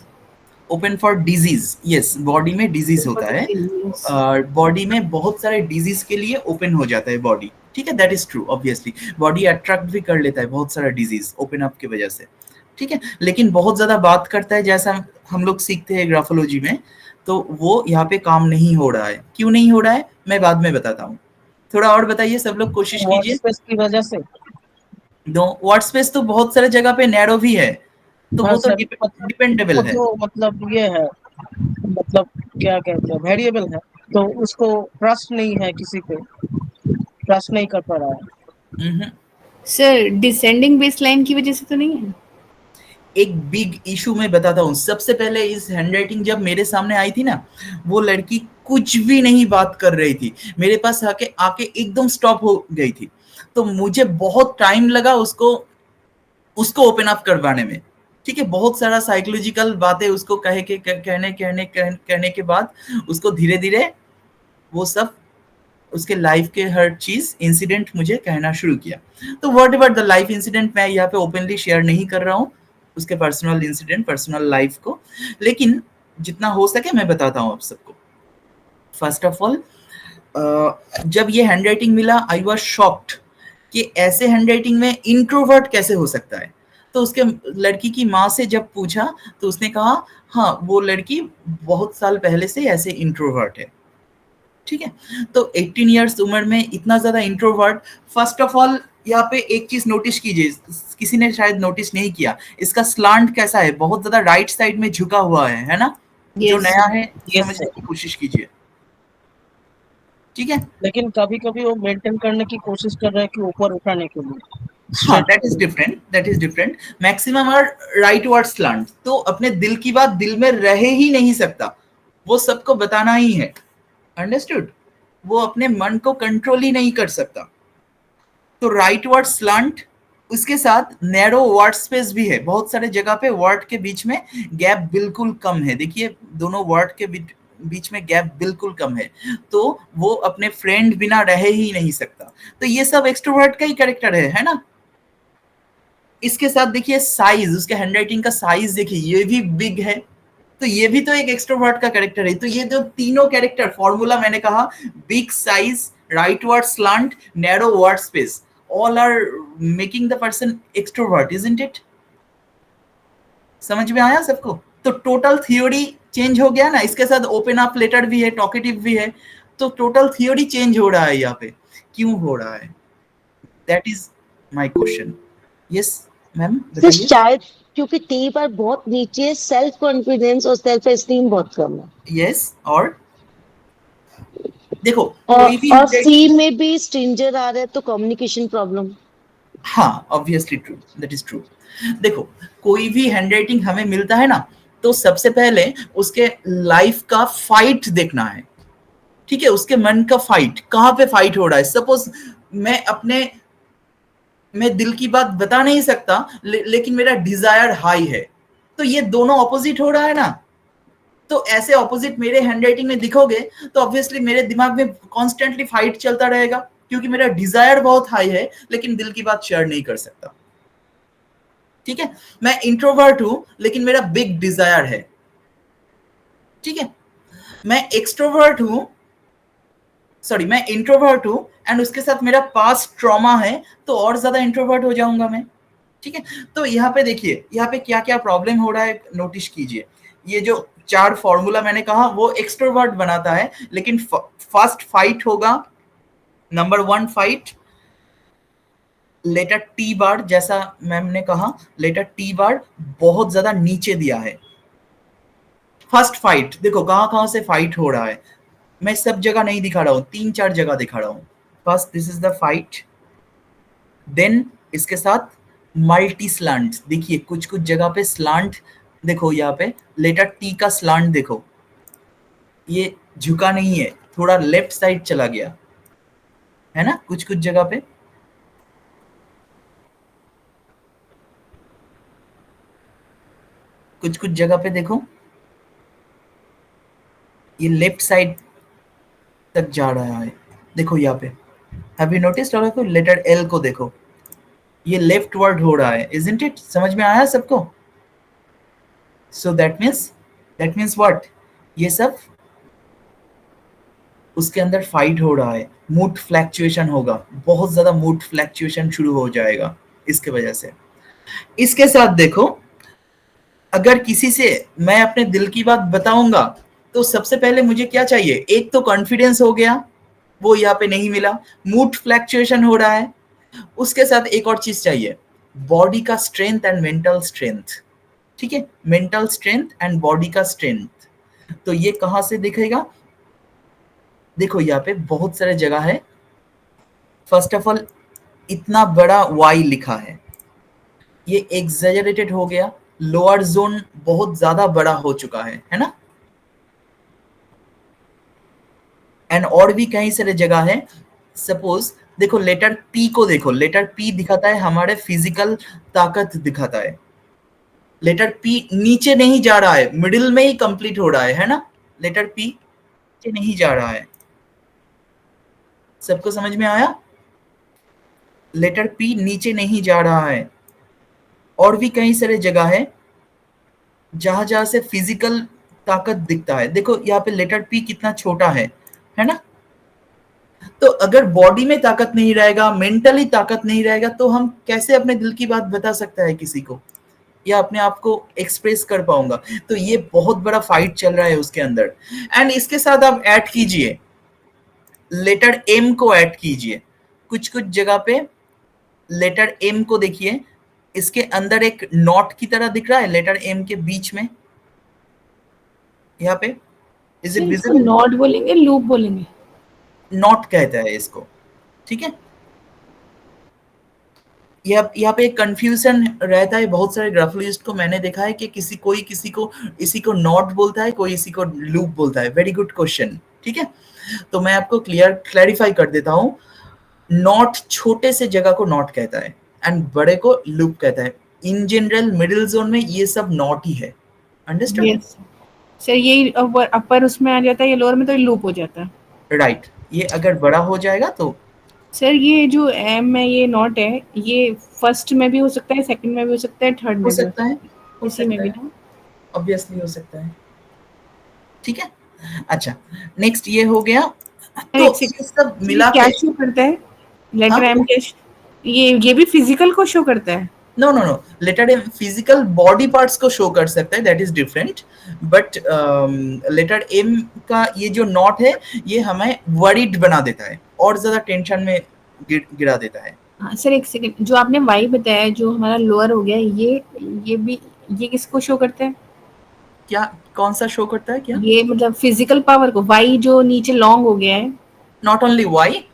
Open for disease, yes, body में डिजीज होता है, बॉडी में बहुत सारे डिजीज के लिए ओपन हो जाता है बॉडी। ठीक है, that is true, obviously body attract भी कर लेता है बहुत सारा डिजीज ओपन अप की वजह से। ठीक है, लेकिन बहुत ज्यादा बात करता है, जैसा हम लोग सीखते हैं ग्राफोलॉजी में, तो वो यहाँ पे काम नहीं हो रहा है। क्यों नहीं हो रहा है, मैं बाद में बताता हूँ। थोड़ा और बताइए सब लोग, कोशिश वर्ड कीजिए। स्पेस की वजह से। दो वर्ड स्पेस तो बहुत सारे जगह पे नैरो भी है, तो हाँ वो तो सर, डिपेंडेबल वो है। तो मतलब ये है, मतलब क्या कहते हैं, वेरिएबल है, तो उसको ट्रस्ट नहीं है, किसी पे ट्रस्ट नहीं कर पा रहा है। हम्म। सर डिसेंडिंग बेसलाइन की वजह से तो नहीं है? एक बिग इशू मैं बताता हूँ। सबसे पहले इस हैंडराइटिंग जब मेरे सामने आई थी ना, वो लड़की कुछ भी नहीं बात कर रही थी, मेरे पास आके आके एकदम स्टॉप हो गई थी। तो मुझे बहुत टाइम लगा उसको उसको ओपन अप करवाने में। ठीक है, बहुत सारा साइकोलॉजिकल बातें उसको कहने के बाद उसको धीरे धीरे वो सब, उसके लाइफ के हर चीज इंसिडेंट मुझे कहना शुरू किया। तो what ever the life incident, मैं यहाँ पे ओपनली शेयर नहीं कर रहा हूँ उसके पर्सनल इंसिडेंट, पर्सनल लाइफ को, लेकिन जितना हो सके मैं बताता हूँ आप सबको। फर्स्ट ऑफ ऑल, जब ये हैंडराइटिंग मिला, आई वॉज शॉक्ड कि ऐसे हैंडराइटिंग में इंट्रोवर्ट कैसे हो सकता है। तो उसके लड़की की माँ से जब पूछा, तो उसने कहा हाँ, वो लड़की बहुत साल पहले से ऐसे इंट्रोवर्ट है। ठीक है, तो 18 इयर्स उम्र में इतना ज्यादा इंट्रोवर्ट। फर्स्ट ऑफ ऑल, यहाँ पे एक चीज नोटिस कीजिए, किसी ने शायद नोटिस नहीं किया, इसका स्लांट कैसा है, बहुत ज्यादा राइट साइड में झुका हुआ है ना? जो यस नया है यस समझने सर, की कोशिश कीजिए। ठीक है, लेकिन कभी कभी वो मेंटेन करने की कोशिश कर रहा है कि ऊपर उठाने के लिए हाँ, straight that is different, that is different. Maximum are right word slant, तो अपने दिल की बात दिल में रह ही नहीं सकता, वो सबको बताना ही है। अंडरस्टूड? वो अपने मन को कंट्रोल ही नहीं कर सकता। तो राइट वर्ड स्लांट, उसके साथ नैरो वर्ड स्पेस भी है, बहुत सारे जगह पे वर्ड के बीच में गैप बिल्कुल कम है। देखिए, दोनों वर्ड के बीच में गैप बिल्कुल कम है, तो वो अपने फ्रेंड बिना रह ही नहीं सकता। तो ये सब एक्सट्रोवर्ट का ही कैरेक्टर है ना? इसके साथ देखिए साइज, उसके हैंडराइटिंग का साइज देखिए, ये भी बिग है, तो ये भी तो एक एक्सट्रोवर्ट का कैरेक्टर है। तो ये जो तीनों कैरेक्टर फॉर्मूला मैंने कहा, big size, right word slant, narrow word space, all are making the person extrovert, isn't it? समझ में आया सबको? तो टोटल थ्योरी चेंज हो गया ना, इसके साथ ओपन अप लेटर भी है, टॉकेटिव भी है, तो टोटल थ्योरी चेंज हो रहा है यहाँ पे। क्यों हो रहा है? That is my question. Yes ma'am sir बताइए। शायद क्योंकि टी बार बहुत नीचे है, सेल्फ कॉन्फिडेंस और सेल्फ एस्टीम बहुत कम है। यस, और देखो और कोई भी और सी में भी स्ट्रेंजर आ रहा है तो कम्युनिकेशन प्रॉब्लम। हाँ obviously true, that is true. देखो कोई भी हैंडराइटिंग हमें मिलता है ना, तो सबसे पहले उसके लाइफ का फाइट देखना है, ठीक है? उसके मन का फाइट, कहाँ पे फाइट हो रहा है। सपोज मैं दिल की बात बता नहीं सकता, लेकिन मेरा डिजायर हाई है, तो ये दोनों ऑपोजिट हो रहा है ना। तो ऐसे ऑपोजिट मेरे हैंडराइटिंग में दिखोगे तो ऑब्वियसली मेरे दिमाग में कॉन्स्टेंटली फाइट चलता रहेगा, क्योंकि मेरा डिजायर बहुत हाई है लेकिन दिल की बात शेयर नहीं कर सकता, ठीक है? मैं इंट्रोवर्ट हूं लेकिन मेरा बिग डिजायर है, ठीक है? मैं एक्सट्रोवर्ट हूं, सॉरी मैं इंट्रोवर्ट हूं एंड उसके साथ मेरा पास्ट ट्रॉमा है, तो और ज्यादा इंट्रोवर्ट हो जाऊंगा मैं, ठीक है? तो यहाँ पे देखिए, यहाँ पे क्या क्या प्रॉब्लम हो रहा है नोटिस कीजिए। ये जो 4 फॉर्मूला मैंने कहा वो एक्सट्रोवर्ट बनाता है, लेकिन फर्स्ट फाइट होगा, number 1 fight, letter T bar, जैसा मैम ने कहा लेटर टी बार बहुत ज्यादा नीचे दिया है। फर्स्ट फाइट देखो कहां कहां से फाइट हो रहा है, मैं सब जगह नहीं दिखा रहा हूं, 3-4 जगह दिखा रहा हूं। First this is the fight, then इसके साथ मल्टी स्लांट, देखिए कुछ कुछ जगह पे स्लांट, देखो यहाँ पे लेटर टी का स्लांट देखो, ये झुका नहीं है, थोड़ा लेफ्ट साइड चला गया है ना कुछ कुछ जगह पे। कुछ कुछ जगह पे देखो ये लेफ्ट साइड तक जा रहा है, देखो यहाँ पे, हैव यू नोटिस्ड? और देखो लेटर एल को देखो, ये लेफ्ट वर्ड हो रहा है, इजंट इट? समझ में आया सबको? So that means what? ये सब उसके अंदर फाइट हो रहा है, मूड फ्लैक्चुएशन होगा, बहुत ज्यादा मूड फ्लैक्चुएशन शुरू हो जाएगा इसके वजह से। इसके साथ देखो, अगर किसी से मैं अपने दिल की बात बताऊंगा तो सबसे पहले मुझे क्या चाहिए? एक तो कॉन्फिडेंस हो गया, वो यहाँ पे नहीं मिला, मूड फ्लैक्चुएशन हो रहा है, उसके साथ एक और चीज चाहिए, बॉडी का स्ट्रेंथ एंड मेंटल स्ट्रेंथ, ठीक है? मेंटल स्ट्रेंथ एंड बॉडी का स्ट्रेंथ। तो ये कहां से दिखेगा? देखो यहाँ पे बहुत सारे जगह है। फर्स्ट ऑफ ऑल इतना बड़ा वाई लिखा है, ये एग्जेजरेटेड हो गया, लोअर जोन बहुत ज्यादा बड़ा हो चुका है ना? एंड और भी कई सारे जगह है। सपोज देखो लेटर पी को देखो, लेटर पी दिखाता है हमारे फिजिकल ताकत दिखाता है, लेटर पी नीचे नहीं जा रहा है, मिडिल में ही कंप्लीट हो रहा है ना? लेटर पी नीचे नहीं जा रहा है, सबको समझ में आया? लेटर पी नीचे नहीं जा रहा है। और भी कई सारे जगह है जहां जहां से फिजिकल ताकत दिखता है, देखो यहाँ पे लेटर पी कितना छोटा है ना? तो अगर बॉडी में ताकत नहीं रहेगा, मेंटली ताकत नहीं रहेगा, तो हम कैसे अपने दिल की बात बता सकता है किसी को, या अपने आप को एक्सप्रेस कर पाऊंगा? तो ये बहुत बड़ा फाइट चल रहा है उसके अंदर। एंड इसके साथ आप ऐड कीजिए, लेटर एम को ऐड कीजिए, कुछ कुछ जगह पे लेटर एम को देखिए, इसके अंदर एक नॉट की तरह दिख रहा है लेटर एम के बीच में, यहाँ पे इज इट इसको विजिबल? नॉट बोलेंगे, लूप बोलेंगे? नॉट कहता है इसको, ठीक है? यहाँ पे एक कंफ्यूजन रहता है बहुत सारे ग्राफोलॉजिस्ट को, मैंने देखा है कि किसी को नॉट बोलता है, कोई इसी को लूप बोलता है। वेरी गुड क्वेश्चन, ठीक है? तो मैं आपको क्लैरिफाई कर देता हूँ, नॉट छोटे से जगह को नॉट कहता है एंड बड़े को लूप कहता है। इन जनरल मिडिल जोन में ये सब नॉट ही है, अंडरस्टूड? यस सर, यही अपर उसमें आ जाता है, ये लोअर में तो लूप हो जाता है। राइट, ये अगर बड़ा हो जाएगा तो सर ये जो एम है ये नॉट है, ये फर्स्ट में भी हो सकता है, सेकंड में भी हो सकता है, थर्ड हो में भी सकता है, हो इसी में सकता भी है, ना? ऑब्वियसली हो सकता है, ठीक है? अच्छा, नेक्स्ट ये हो गया। तो एक सेकंड, ये सब ये मिला क्या के शो करता है? लेटर हाँ? एम क्या ये भी फिजिकल को शो करता है? No no no, letter M physical body parts को शो कर सकता है, that is different, but letter M का ये जो नॉट है ये हमें वरीड बना देता है और ज्यादा टेंशन में गिरा देता है। हाँ सर, एक सेकंड, जो आपने वाई बताया जो हमारा लोअर हो गया, ये भी, ये किसको शो करता है? क्या कौन सा शो करता है क्या? ये मतलब फिजिकल पावर को, वाई जो नीचे लॉन्ग हो गया है। Not only Y,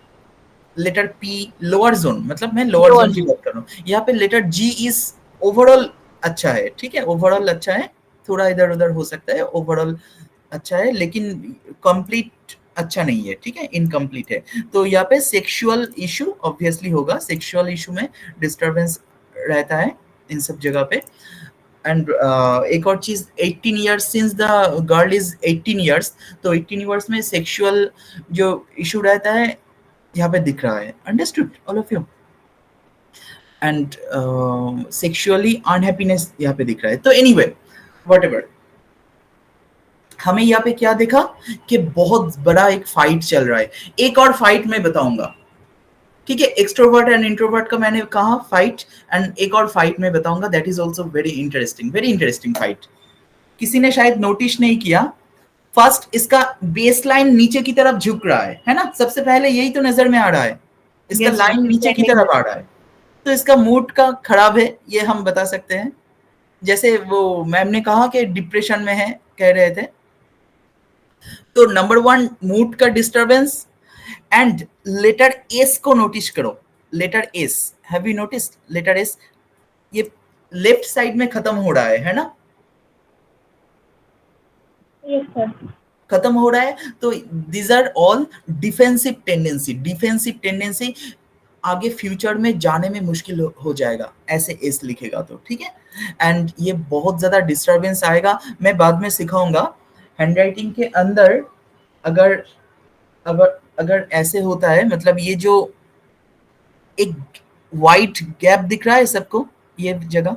letter P lower zone, मतलब मैं लोअर लोअर जोन की जोन। बात कर रहा हूँ। यहाँ पे लेटर जी इज ओवरऑल अच्छा है, ठीक है, ओवरऑल अच्छा है, थोड़ा इधर उधर हो सकता है, ओवरऑल अच्छा है, लेकिन कंप्लीट अच्छा नहीं है, ठीक है, इनकम्प्लीट है। तो यहाँ पे सेक्सुअल इशू ऑब्वियसली होगा, सेक्सुअल इशू में डिस्टरबेंस रहता है इन सब जगह पे। एंड एक और चीज, 18 years since the girl is 18 years, तो 18 इयर्स में सेक्सुअल जो इशू रहता है यहाँ पे दिख रहा है। Understood all of you? And sexually unhappiness यहाँ पे दिख रहा है। तो एनीवे व्हाटएवर, हमें यहाँ पे क्या देखा कि बहुत बड़ा एक फाइट चल रहा है। एक और फाइट मैं बताऊंगा, ठीक है, एक्सट्रोवर्ट एंड इंट्रोवर्ट का मैंने कहा फाइट, एंड एक और फाइट मैं बताऊंगा, that is also very interesting fight. किसी ने शायद नोटिस नहीं किया, फर्स्ट इसका बेस लाइन नीचे की तरफ झुक रहा है ना, सबसे पहले यही तो नजर में आ रहा है, इसका Yes, लाइन sir. नीचे की तरफ आ रहा है, तो इसका मूड का खराब है ये हम बता सकते हैं। जैसे वो मैम ने कहा कि डिप्रेशन में है, कह रहे थे। तो नंबर 1 मूड का डिस्टरबेंस। एंड लेटर एस को नोटिस करो, letter S, have you notice letter S? ये लेफ्ट साइड में खत्म हो रहा है ना, यस सर। खत्म हो रहा है। तो these are all defensive tendency, आगे फ्यूचर में जाने में मुश्किल हो जाएगा ऐसे एस लिखेगा तो, ठीक है। एंड ये बहुत ज्यादा डिस्टरबेंस आएगा, मैं बाद में सिखाऊंगा हैंडराइटिंग के अंदर। अगर अगर अगर ऐसे होता है, मतलब ये जो एक वाइट गैप दिख रहा है सबको, ये जगह,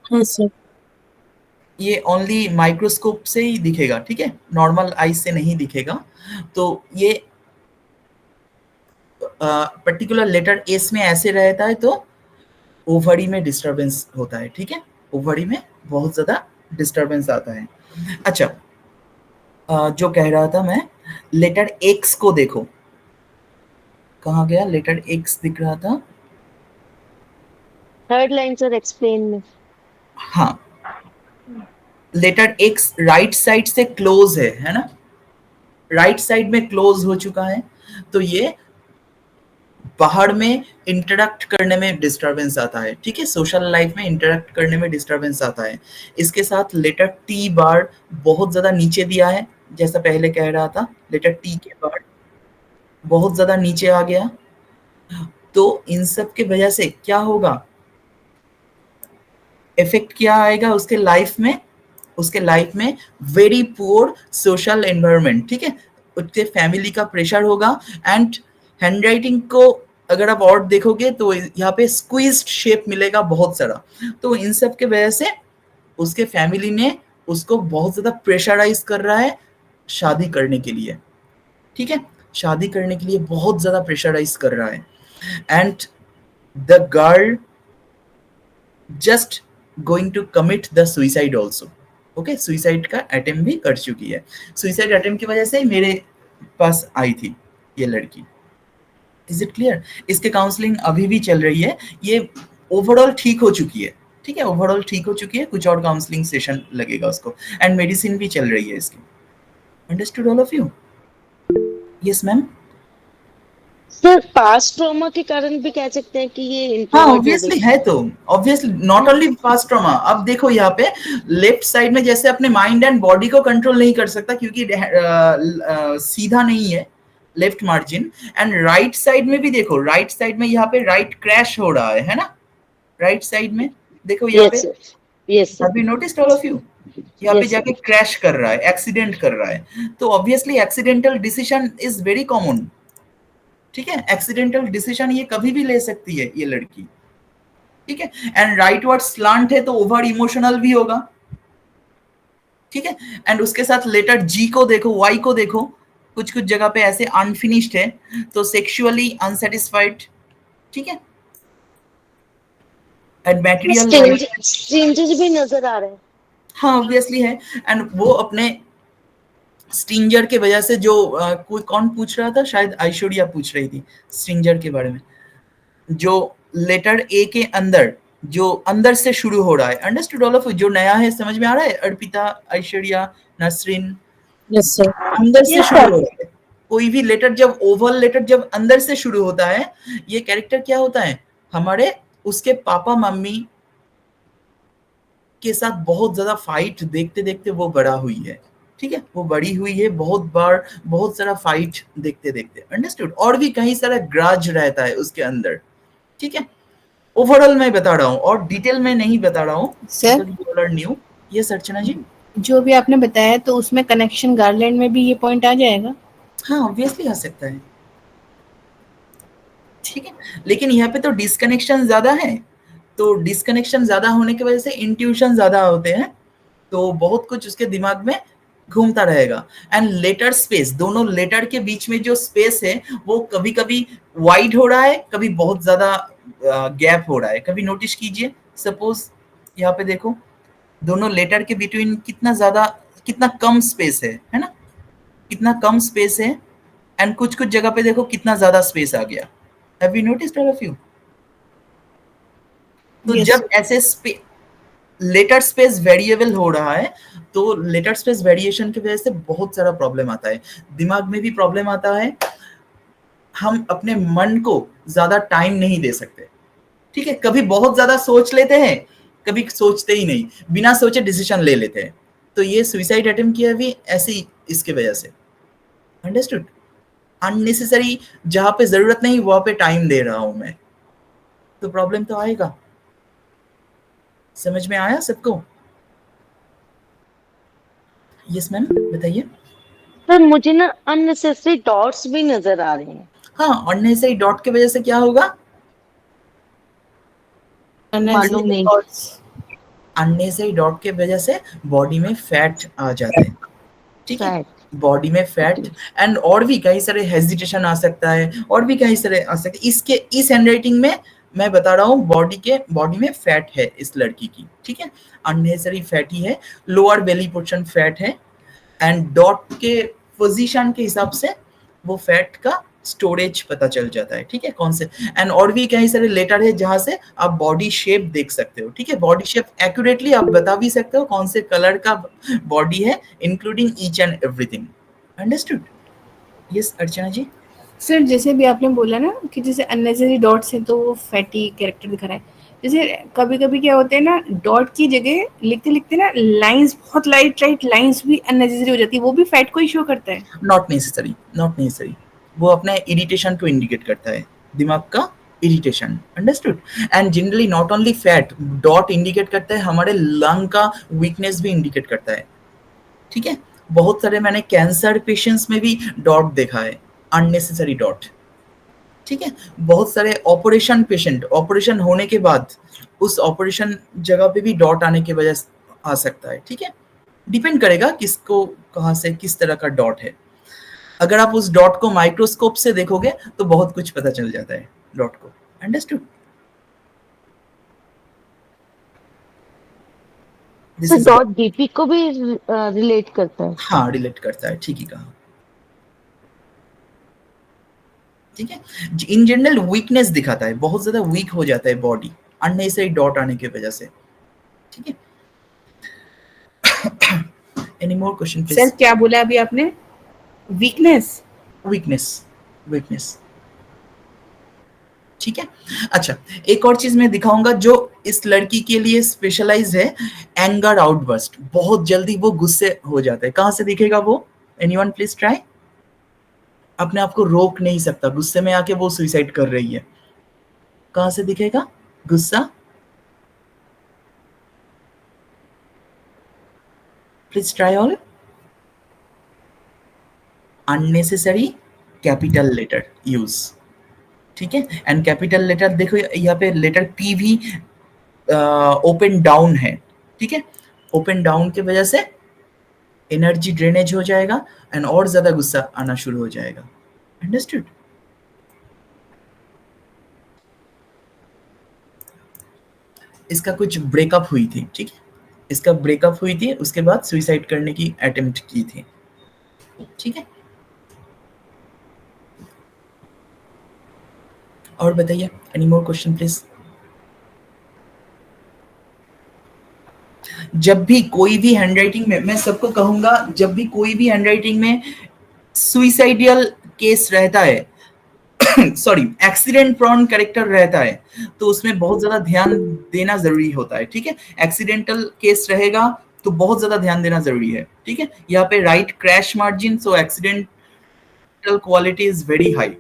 हाँ सर। ये ओनली माइक्रोस्कोप से ही दिखेगा, ठीक है, नॉर्मल आई से नहीं दिखेगा। तो ये पर्टिकुलर लेटर एस में ऐसे रहता है, तो ओवरी में डिस्टरबेंस होता है, ठीक है, ओवरी में बहुत ज्यादा डिस्टरबेंस आता है। अच्छा, जो कह रहा था मैं, लेटर एक्स को देखो, कहाँ गया लेटर एक्स, दिख रहा था, थर्ड लाइन सर, एक्सप्लेन में। हाँ, लेटर एक्स राइट साइड से क्लोज है ना, राइट साइड में क्लोज हो चुका है, तो ये बाहर में इंटरेक्ट करने में डिस्टरबेंस आता है, ठीक है, सोशल लाइफ में इंटरेक्ट करने में डिस्टरबेंस आता है। इसके साथ लेटर टी बार बहुत ज्यादा नीचे दिया है, जैसा पहले कह रहा था, लेटर टी के बार बहुत ज्यादा नीचे आ गया। तो इन सब के वजह से क्या होगा, इफेक्ट क्या आएगा उसके लाइफ में, उसके लाइफ में वेरी पुअर सोशल एनवायरनमेंट, ठीक है, उसके फैमिली का प्रेशर होगा। एंड हैंडराइटिंग को अगर आप और देखोगे तो यहाँ पे स्क्वीज्ड शेप मिलेगा बहुत सारा। तो इन सब के वजह से उसके फैमिली ने उसको बहुत ज्यादा प्रेशराइज कर रहा है शादी करने के लिए, ठीक है, शादी करने के लिए बहुत ज्यादा प्रेशराइज कर रहा है। And the girl just going to commit the suicide also, okay, suicide का अटेम्प्ट भी कर चुकी है। सुइसाइड अटेम्प्ट की वजह से मेरे पास आई थी ये लड़की। Is it clear? इसके काउंसलिंग अभी भी चल रही है, ये ओवरऑल ठीक हो चुकी है, ठीक है, ओवरऑल ठीक हो चुकी है, कुछ और काउंसलिंग सेशन लगेगा उसको, एंड मेडिसिन भी चल रही है इसकी। Understood all of you? Yes ma'am. Sir past trauma के कारण भी कह सकते हैं कि ये हाँ इंट्रोवर्ट हो ऑब्वियसली गई। है, तो obviously not only past trauma. अब देखो यहाँ पे लेफ्ट साइड में जैसे अपने माइंड एंड बॉडी को कंट्रोल नहीं कर सकता क्योंकि सीधा नहीं है left margin, and right side में भी देखो, राइट साइड में यहाँ पे राइट क्रैश हो रहा है ना, राइट साइड में देखो यहाँ यस पे, sir, yes sir, have you noticed all of you? यहाँ पे यस जाके सर। क्रैश कर रहा है, एक्सीडेंट कर रहा है। तो obviously accidental decision is very common, ठीक है, एक्सीडेंटल डिसीजन ये कभी भी ले सकती है ये लड़की, ठीक है। एंड राइट वर्ड स्लांट है तो ओवर इमोशनल भी होगा, ठीक है। एंड उसके साथ लेटर जी को देखो, वाई को देखो, कुछ कुछ जगह पे ऐसे अनफिनिश्ड है, तो सेक्सुअली अनसेटिस्फाइड, ठीक है। एंड मटेरियल स्ट्रेंजर भी नजर आ रहे हैं। हाँ ऑब्वियसली है। एंड वो अपने स्ट्रिंजर के वजह से जो कोई कौन पूछ रहा था, शायद ऐश्वर्या पूछ रही थी स्ट्रिंजर के बारे में, जो लेटर ए के अंदर जो अंदर से शुरू हो रहा है। Understood all of you? जो नया है समझ में आ रहा है? Arpita, Aishwarya, Nasreen, yes sir. अंदर से यस शुरू सर। हो रहा है। कोई भी लेटर जब ओवल लेटर जब अंदर से शुरू होता है, ये कैरेक्टर क्या होता है, हमारे उसके पापा मम्मी के साथ बहुत ज्यादा फाइट देखते देखते वो बड़ा हुई है। ठीक है, वो बड़ी हुई है बहुत बार, बहुत सारा फाइट देखते देखते। अंडरस्टूड? और भी कहीं सारा ग्राज रहता है उसके अंदर। ठीक है, ओवरऑल मैं बता रहा हूँ और डिटेल में नहीं बता रहा हूँ। सर न्यू ये अर्चना जी, जो भी आपने बताया तो उसमें कनेक्शन गार्लैंड में भी ये पॉइंट आ जाएगा? हाँ ऑब्वियसली आ सकता है। ठीक है, लेकिन यहाँ पे तो डिस्कनेक्शन ज्यादा है, तो डिस्कनेक्शन ज्यादा होने की वजह से इंट्यूशन ज्यादा होते हैं, तो बहुत कुछ उसके दिमाग में घूमता रहेगा। एंड लेटर स्पेस, दोनों लेटर के बीच में जो स्पेस है वो कभी कभी वाइड हो रहा है, कभी बहुत ज्यादा गैप हो रहा है। कभी नोटिस कीजिए, सपोज यहाँ पे देखो, दोनों लेटर के बिटवीन कितना ज्यादा, कितना कम स्पेस है ना, कितना कम स्पेस है। एंड कुछ कुछ जगह पे देखो कितना ज्यादा स्पेस आ गया। Have you noticed all of you? तो यस जब ऐसे लेटर स्पेस वेरिएबल हो रहा है, तो लेटर स्पेस वेरिएशन की वजह से बहुत सारा प्रॉब्लम आता है, दिमाग में भी प्रॉब्लम आता है। हम अपने मन को ज्यादा टाइम नहीं दे सकते। ठीक है, कभी बहुत ज्यादा सोच लेते हैं, कभी सोचते ही नहीं, बिना सोचे डिसीजन ले लेते हैं। तो ये सुसाइड अटेम्प्ट किया भी ऐसे ही, इसके वजह से। अंडरस्टूड? अननेसेसरी जहां पे जरूरत नहीं वहां पे टाइम दे रहा हूं मैं, तो प्रॉब्लम तो आएगा। समझ में आया सबको? यस मैम, बताइए। सर मुझे ना अननेसेसरी डॉट्स भी नजर आ रहे हैं। हाँ, अननेसेसरी डॉट की वजह से क्या होगा? मालूम नहीं। अननेसेसरी डॉट के वजह से बॉडी में फैट आ जाते हैं। ठीक है, फैट। बॉडी में फैट एंड और भी कई सारे हेजिटेशन आ सकता है, और भी कई सारे आ सकते हैं। इसके इस हैंडराइटिंग में मैं बता रहा हूँ बॉडी में फैट है इस लड़की की। ठीक है, अननेसेसरी फैटी है, लोअर बेली पोर्शन फैट है, एंड डॉट के पोजीशन के हिसाब से वो फैट का स्टोरेज पता चल जाता है। ठीक है, कौन से। एंड और भी कई सारे लेटर है जहां से आप बॉडी शेप देख सकते हो। ठीक है, बॉडी शेप एक्यूरेटली आप बता भी सकते हो कौन से कलर का बॉडी है, including each and everything. Understood? Yes Archana ji. Sir जैसे भी आपने बोला ना कि जैसे अननेसेसरी डॉट्स है तो वो फैटी कैरेक्टर दिखा रहा है, जैसे कभी कभी क्या होते हैं ना, डॉट की जगह लिखते लिखते ना लाइंस, बहुत लाइट लाइट लाइंस भी अननेसेसरी हो जाती है, वो भी फैट को ही शो करता है? Not necessary, not necessary. वो अपने इरिटेशन को इंडिकेट करता है, दिमाग का irritation. Understood? And generally not only fat, dot indicate करता है हमारे लंग का वीकनेस भी इंडिकेट करता है। ठीक है, बहुत सारे मैंने कैंसर पेशेंट्स में भी डॉट देखा है, अननेसेसरी डॉट। ठीक है, बहुत सारे ऑपरेशन पेशेंट, ऑपरेशन होने के बाद उस ऑपरेशन जगह पे भी डॉट आने की वजह से आ सकता है। ठीक है, डिपेंड करेगा किसको कहाँ से किस तरह का डॉट है। अगर आप उस डॉट को माइक्रोस्कोप से देखोगे तो बहुत कुछ पता चल जाता है डॉट को। Understood? This sir is, dot DP को भी रिलेट करता है? हाँ रिलेट करता है, ठीक ही कहा। ठीक है, इन जनरल वीकनेस दिखाता है, बहुत ज्यादा वीक हो जाता है बॉडी अननेसेसरी डॉट आने की वजह से। ठीक है, any more question sir please? क्या बोला अभी आपने? वीकनेस? Weakness, weakness. ठीक है, अच्छा एक और चीज मैं दिखाऊंगा जो इस लड़की के लिए स्पेशलाइज्ड है, एंगर आउटबर्स्ट। बहुत जल्दी वो गुस्से हो जाता है। कहां से दिखेगा वो? Anyone please try. अपने आप को रोक नहीं सकता, गुस्से में आके वो सुसाइड कर रही है। कहां से दिखेगा गुस्सा? Please try all. Unnecessary capital letter use. ठीक है, एंड कैपिटल लेटर देखो यहाँ पे लेटर पी भी ओपन डाउन है। ठीक है, ओपन डाउन की वजह से एनर्जी ड्रेनेज हो जाएगा एंड और ज्यादा गुस्सा आना शुरू हो जाएगा। अंडरस्टूड? इसका कुछ ब्रेकअप हुई थी, ठीक है, इसका ब्रेकअप हुई थी, उसके बाद सुसाइड करने की अटेम्प्ट की थी, ठीक है। और बताइए, एनी मोर क्वेश्चन प्लीज। जब भी कोई भी हैंडराइटिंग में, मैं सबको कहूंगा, जब भी कोई भी हैंडराइटिंग में सुइसाइडियल केस रहता है, सॉरी एक्सीडेंट प्रोन कैरेक्टर रहता है, तो उसमें बहुत ज्यादा ध्यान देना जरूरी होता है, ठीक है। एक्सीडेंटल केस रहेगा तो बहुत ज्यादा ध्यान देना जरूरी है, ठीक है। यहाँ पे right crash margin, so accidental quality is very high,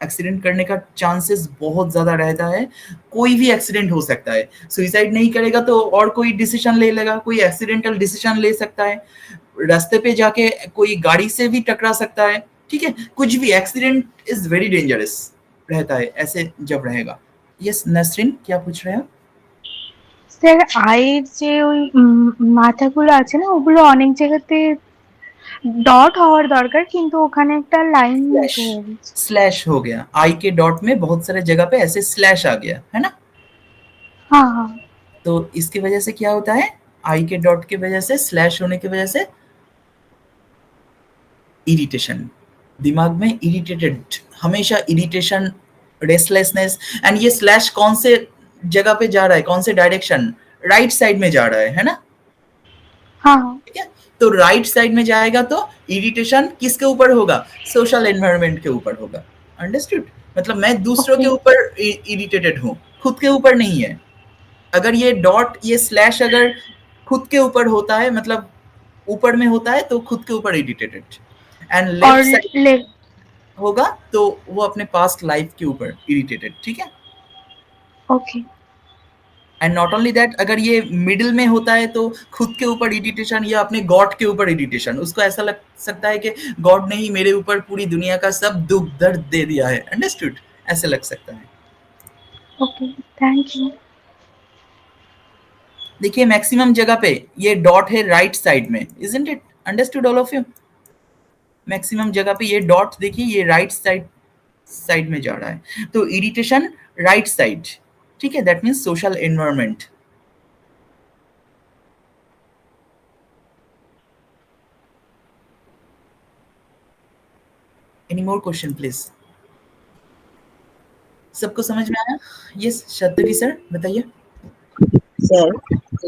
accident करने का चांसेस बहुत ज्यादा रहता है, कोई भी एक्सीडेंट हो सकता है। सुसाइड नहीं करेगा तो और कोई डिसीजन ले लेगा, कोई एक्सीडेंटल डिसीजन ले सकता है, रास्ते पे जाके कोई गाड़ी से भी टकरा सकता है, ठीक है, कुछ भी। एक्सीडेंट इज वेरी डेंजरस रहता है ऐसे जब रहेगा। यस नसरिन, क्या पूछ रहे हो? স্যার আয়ের যে ওই মাথাগুলো আছে না, ওগুলো অনেক জায়গাতে ডট হওয়ার দরকার, কিন্তু ওখানে একটা লাইন स्लैश, হয়ে গেছে। स्लैश हो गया, आई के डॉट में बहुत सारे जगह पे ऐसे स्लैश आ गया है ना, हाँ हाँ तो इसकी वजह से क्या होता है, आई के डॉट की वजह से, स्लैश होने की वजह से इरिटेशन, दिमाग में इरिटेटेड, हमेशा इरिटेशन, रेस्टलेसनेस। एंड ये स्लैश कौन से जगह पे जा रहा है, कौन से डायरेक्शन, राइट साइड में जा रहा है ना, हाँ हाँ ठीक है। तो राइट साइड में जाएगा तो इरिटेशन किसके ऊपर होगा, सोशल एनवायरनमेंट के ऊपर होगा, अंडरस्टूड। मतलब मैं दूसरों के ओके ऊपर इरिटेटेड हूँ, खुद के ऊपर नहीं है। अगर ये डॉट, ये स्लैश अगर खुद के ऊपर होता है, मतलब ऊपर में होता है, तो खुद के ऊपर इरिटेटेड, एंड लेफ्ट और साइड ले होगा तो वो अपने पास्ट लाइफ के ऊपर इरिटेटेड, ठीक है। Okay and not only that, अगर ये मिडिल में होता है तो खुद के ऊपर इरिटेशन या अपने गॉड के ऊपर इरिटेशन, उसको ऐसा लग सकता है कि गॉड ने ही मेरे ऊपर पूरी दुनिया का सब दुख दर्द दे दिया है, अंडरस्टूड, ऐसे लग सकता है। Okay thank you. देखिए मैक्सिमम जगह पे ये डॉट है राइट साइड में, isn't it, understood all of you. Maximum जगह पे ये डॉट देखिए, ये राइट साइड में जा रहा है, तो इरिटेशन राइट साइड, ठीक है, that means social environment. Any more question please? सबको समझ में आया? यस शतरी सर बताइए। सर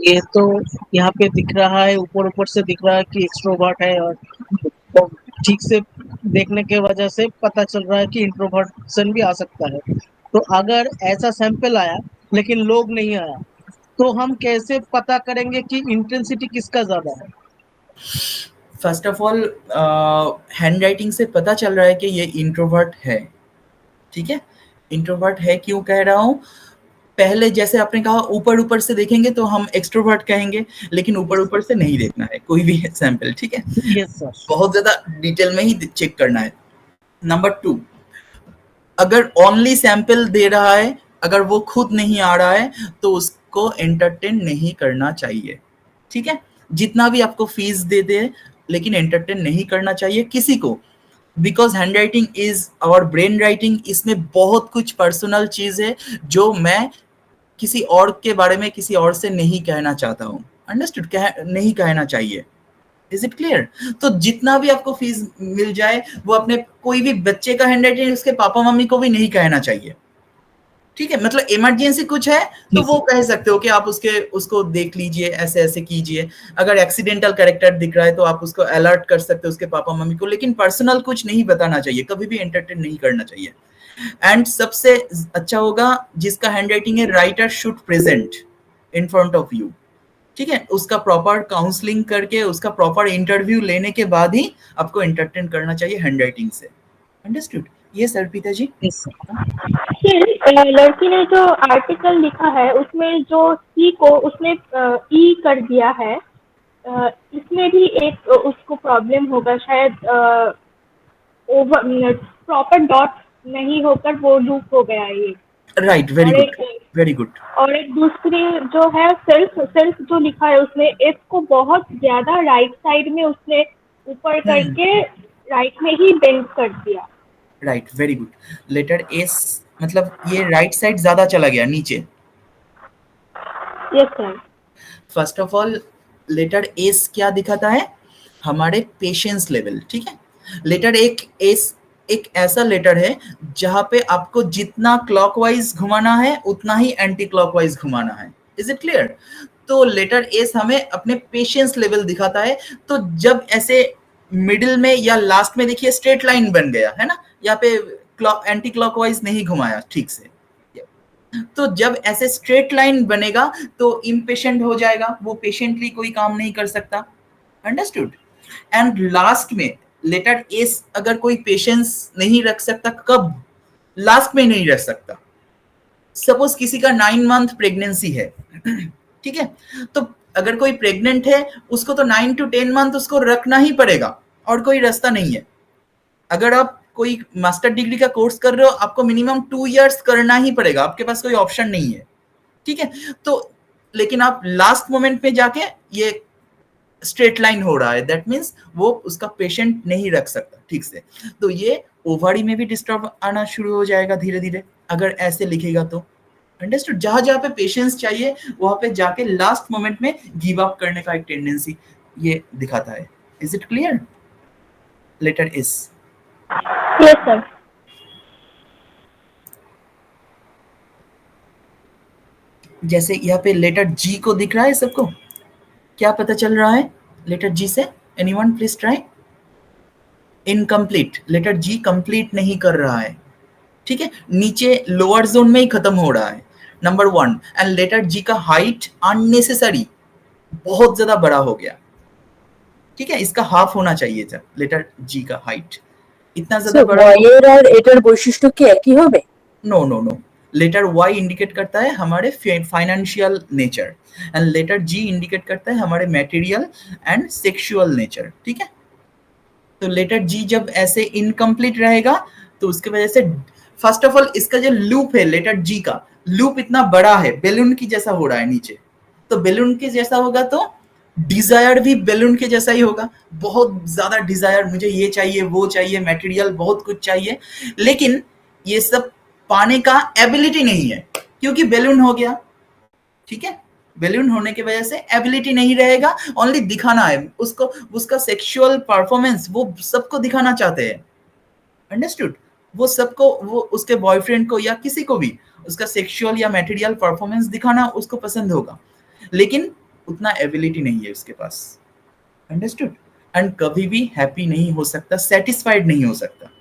ये तो यहाँ पे दिख रहा है, ऊपर ऊपर से दिख रहा है कि एक्सट्रोवर्ट है, और ठीक से देखने के वजह से पता चल रहा है कि इंट्रोवर्सन भी आ सकता है। तो अगर ऐसा सैंपल आया लेकिन लोग नहीं आया, तो हम कैसे पता करेंगे कि इंटेंसिटी किसका ज्यादा है? First of all hand writing से पता चल रहा है कि ये इंट्रोवर्ट है, ठीक है। इंट्रोवर्ट है क्यों कह रहा हूँ, पहले जैसे आपने कहा ऊपर ऊपर से देखेंगे तो हम एक्सट्रोवर्ट कहेंगे, लेकिन ऊपर ऊपर से नहीं देखना है कोई भी सैंपल, ठीक है, यस सर। बहुत ज्यादा डिटेल में ही चेक करना है। नंबर 2, अगर ओनली सैंपल दे रहा है, अगर वो खुद नहीं आ रहा है, तो उसको एंटरटेन नहीं करना चाहिए, ठीक है। जितना भी आपको फीस दे दे, लेकिन एंटरटेन नहीं करना चाहिए किसी को, because handwriting is our brain writing, इसमें बहुत कुछ पर्सनल चीज है जो मैं किसी और के बारे में किसी और से नहीं कहना चाहता हूँ, अंडरस्टूड, नहीं कहना चाहिए, इज इट क्लियर। तो जितना भी आपको फीस मिल जाए, वो अपने कोई भी बच्चे का हैंड राइटिंग उसके पापा मम्मी को भी नहीं कहना चाहिए, ठीक है। मतलब इमरजेंसी कुछ है तो वो कह सकते हो कि आप उसको देख लीजिए, ऐसे ऐसे कीजिए। अगर एक्सीडेंटल कैरेक्टर दिख रहा है तो आप उसको अलर्ट कर सकते हो उसके पापा मम्मी को, लेकिन पर्सनल कुछ नहीं बताना चाहिए, कभी भी एंटरटेन नहीं करना चाहिए। एंड सबसे अच्छा होगा जिसका हैंड राइटिंग है, writer should present in front of you, ठीक है, उसका प्रॉपर काउंसलिंग करके, उसका प्रॉपर इंटरव्यू लेने के बाद ही आपको एंटरटेन करना चाहिए हैंड राइटिंग से, अंडरस्टूड। ये अर्पिता जी। Yes sir. लड़की ने जो आर्टिकल लिखा है उसमें जो सी को उसने ई कर दिया है, इसमें भी एक उसको प्रॉब्लम होगा शायद, ओवर प्रॉपर डॉट नहीं होकर वो लूप हो गया ये। राइट, वेरी और गुड, एक वेरी गुड। और एक दूसरी जो है सेल्फ जो लिखा है उसमें एस को बहुत ज्यादा राइट साइड में उसने ऊपर करके राइट में ही बेंड कर दिया। Right, very good. Letter S मतलब ये राइट साइड ज्यादा चला गया नीचे, yes sir. First of all letter S क्या दिखाता है, हमारे पेशेंस लेवल, ठीक है। लेटर एक एस एक ऐसा लेटर है जहां पे आपको जितना क्लॉकवाइज घुमाना है उतना ही एंटी क्लॉकवाइज घुमाना है। Is it clear? तो लेटर एस हमें अपने पेशेंस लेवल दिखाता है। तो जब ऐसे मिडिल में या लास्ट में देखिए स्ट्रेट लाइन बन गया है ना, यहाँ पे एंटी क्लॉकवाइज नहीं घुमाया ठीक से, तो जब ऐसे स्ट्रेट लाइन बनेगा तो इम्पेशेंट हो जाएगा, वो पेशेंटली कोई काम नहीं कर सकता। अंडरस्टूड? एंड लास्ट में लेटर एस अगर कोई पेशेंस नहीं रख सकता, कब लास्ट में नहीं रख सकता, सपोज किसी का 9 मंथ प्रेगनेंसी है ठीक है, तो अगर कोई प्रेग्नेंट है उसको तो 9 to 10 मंथ उसको रखना ही पड़ेगा और कोई रास्ता नहीं है। अगर आप कोई मास्टर डिग्री का कोर्स कर रहे हो आपको मिनिमम 2 years करना ही पड़ेगा, आपके पास कोई ऑप्शन नहीं है, ठीक है। तो लेकिन आप लास्ट मोमेंट में जाके ये स्ट्रेट लाइन हो रहा है, दैट मीन्स वो उसका पेशेंट नहीं रख सकता ठीक से, तो ये ओवरी में भी डिस्टर्ब आना शुरू हो जाएगा धीरे धीरे अगर ऐसे लिखेगा तो। अंडरस्टूड? जहां जहां पे पेशेंस चाहिए वहां पे जाके लास्ट मोमेंट में गिव अप करने का एक टेंडेंसी ये दिखाता है। Is it clear? Letter S. Yes sir. जैसे यहाँ पे लेटर जी को दिख रहा है सबको, क्या पता चल रहा है लेटर जी से? Anyone please try. Incomplete, letter G complete नहीं कर रहा है, ठीक है, नीचे लोअर जोन में ही खत्म हो रहा है, नंबर 1। एंड लेटर जी का हाइट अननेसेसरी बहुत ज्यादा बड़ा हो गया, ठीक है, इसका हाफ होना चाहिए था लेटर जी का हाइट, इतना ज्यादा बड़ा। ওয়াই আর এটার বৈশিষ্ট্য কি একই হবে? No no no, letter Y indicate करता है हमारे financial nature and letter G indicate करता है हमारे मटेरियल एंड सेक्सुअल नेचर, ठीक है। तो लेटर जी जब ऐसे इनकम्प्लीट रहेगा तो उसके वजह से फर्स्ट ऑफ ऑल इसका जो लूप है लेटर जी का लूप इतना बड़ा है, बैलून की जैसा हो रहा है नीचे, तो बैलून के जैसा होगा तो डिजायर भी बैलून के जैसा ही होगा, बहुत ज्यादा डिजायर, मुझे ये चाहिए वो चाहिए, मटेरियल बहुत कुछ चाहिए, लेकिन ये सब पाने का एबिलिटी नहीं है क्योंकि बैलून हो गया, ठीक है। बैलून होने की वजह से एबिलिटी नहीं रहेगा, ओनली दिखाना है उसको, उसका सेक्सुअल परफॉर्मेंस वो सबको दिखाना चाहते हैं। अंडरस्टूड? वो सबको, वो उसके बॉयफ्रेंड को या किसी को भी उसका सेक्सुअल या मटेरियल परफॉर्मेंस दिखाना उसको पसंद होगा, लेकिन उतना एबिलिटी नहीं है उसके पास। अंडरस्टूड? एंड कभी भी हैप्पी नहीं हो सकता, सेटिस्फाइड नहीं हो सकता।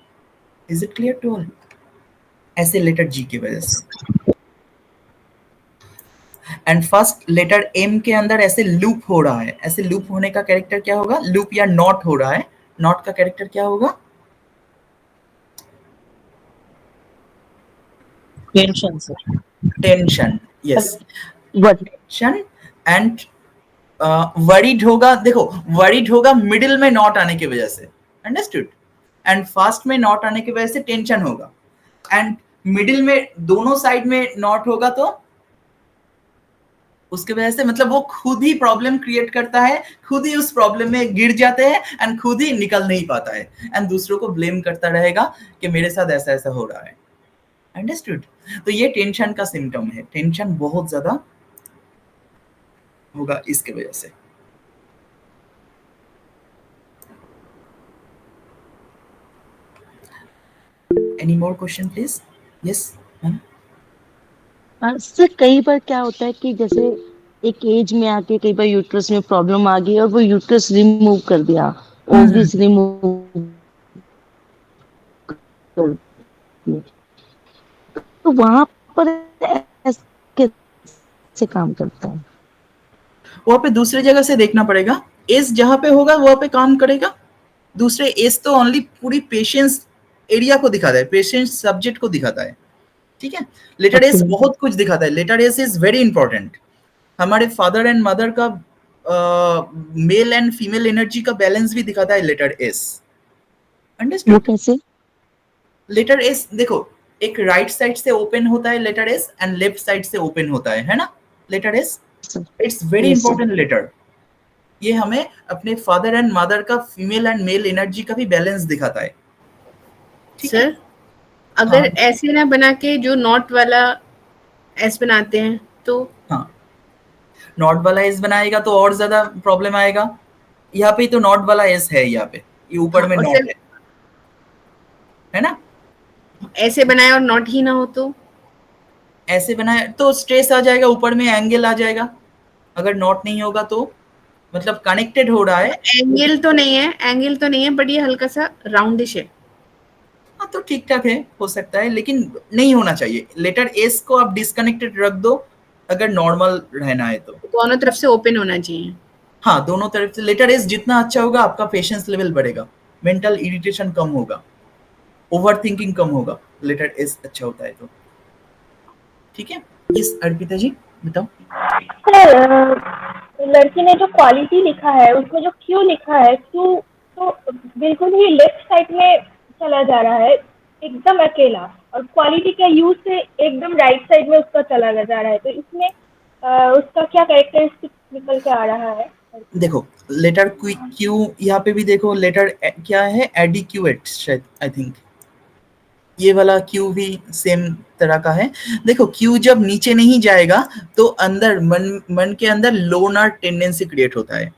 Is it clear to all? ऐसे लेटर जी की वजह से। एंड फर्स्ट लेटर एम के अंदर ऐसे लूप हो रहा है, ऐसे लूप होने का कैरेक्टर क्या होगा? लूप या नॉट हो रहा है, नॉट का कैरेक्टर क्या होगा? Tension sir. Tension, yes, what tension. And worried होगा, देखो वरीड होगा मिडिल में नॉट आने की वजह से, अंडरस्टूड, एंड फास्ट में नॉट आने की वजह से टेंशन होगा, एंड मिडिल में दोनों साइड में नॉट होगा तो उसके वजह से मतलब वो खुद ही प्रॉब्लम क्रिएट करता है, खुद ही उस प्रॉब्लम में गिर जाते हैं एंड खुद ही निकल नहीं पाता है एंड दूसरों को ब्लेम करता रहेगा कि मेरे साथ ऐसा ऐसा हो रहा है। अंडरस्टूड? तो ये टेंशन का सिम्टम है, टेंशन बहुत ज्यादा होगा इसके वजह से। Any more question please? Yes ma'am. Sir कई बार क्या होता है कि जैसे एक एज में आके कई बार यूट्रस में प्रॉब्लम आ गई और वो यूट्रस रिमूव कर दिया, ओवरीज रिमूव कर दिए, तो वहां पर कैसे काम करता है? वहां पे दूसरे जगह से देखना पड़ेगा, एस जहां पे होगा वहां पे काम करेगा, दूसरे एस तो ओनली पूरी पेशेंस एरिया को दिखाता है, पेशेंस सब्जेक्ट को दिखाता है, ठीक है। लेटर एस बहुत कुछ दिखाता है, letter S is very important, हमारे फादर एंड मदर का मेल एंड फीमेल एनर्जी का बैलेंस भी दिखाता है लेटर एस। वो अंडरस्टूड? कैसे? लेटर एस देखो, एक राइट साइड से ओपन होता है letter S and left side से ओपन होता है ना letter S. It's very Yes, sir. Important letter, ये हमें अपने फादर एंड मदर का फीमेल एंड मेल एनर्जी का भी बैलेंस दिखाता है, ठीक है। सर अगर हाँ। ऐसे ना बना के जो नॉट वाला एस बनाते हैं तो हाँ, नॉट वाला एस बनाएगा तो और ज्यादा प्रॉब्लम आएगा। यहाँ पे तो नॉट वाला एस है, यहाँ पे ये ऊपर हाँ, में और नॉट है ना। ऐसे बनाए और नॉट ही ना हो तो ऐसे बनाए तो स्ट्रेस आ जाएगा, ऊपर में एंगल आ जाएगा। अगर नॉट नहीं होगा तो मतलब कनेक्टेड हो रहा है। एंगल तो नहीं है, एंगल तो नहीं है, बट ये हल्का सा राउंडिश है। हाँ तो ठीक ठाक है, हो सकता है, लेकिन नहीं होना चाहिए। लेटर एस को आप डिस्कनेक्टेड रख दो अगर नॉर्मल रहना है तो। दोनों तरफ से ओपन होना चाहिए। हाँ दोनों तरफ से लेटर एस जितना अच्छा होगा आपका पेशेंस लेवल बढ़ेगा, मेंटल इरिटेशन कम होगा, ओवर थिंकिंग कम होगा, लेटर एस अच्छा होता है तो। ठीक है, यस अर्पिता जी बताओ। सर, लड़की ने जो क्वालिटी लिखा है उसमें जो क्यू लिखा है, क्यू तो बिल्कुल ही लेफ्ट साइड में चला जा रहा है, एकदम अकेला, और क्वालिटी का यू से एकदम राइट साइड में उसका चला जा रहा है, तो इसमें उसका क्या कैरेक्टरिस्टिक निकल के आ रहा है? देखो लेटर क्यू यहाँ पे भी देखो, लेटर क्या है, एडिक्यूएट शायद, आई थिंक ये वाला क्यू भी सेम तरह का है। देखो क्यू जब नीचे नहीं जाएगा तो अंदर मन के अंदर लोनर टेंडेंसी क्रिएट होता है।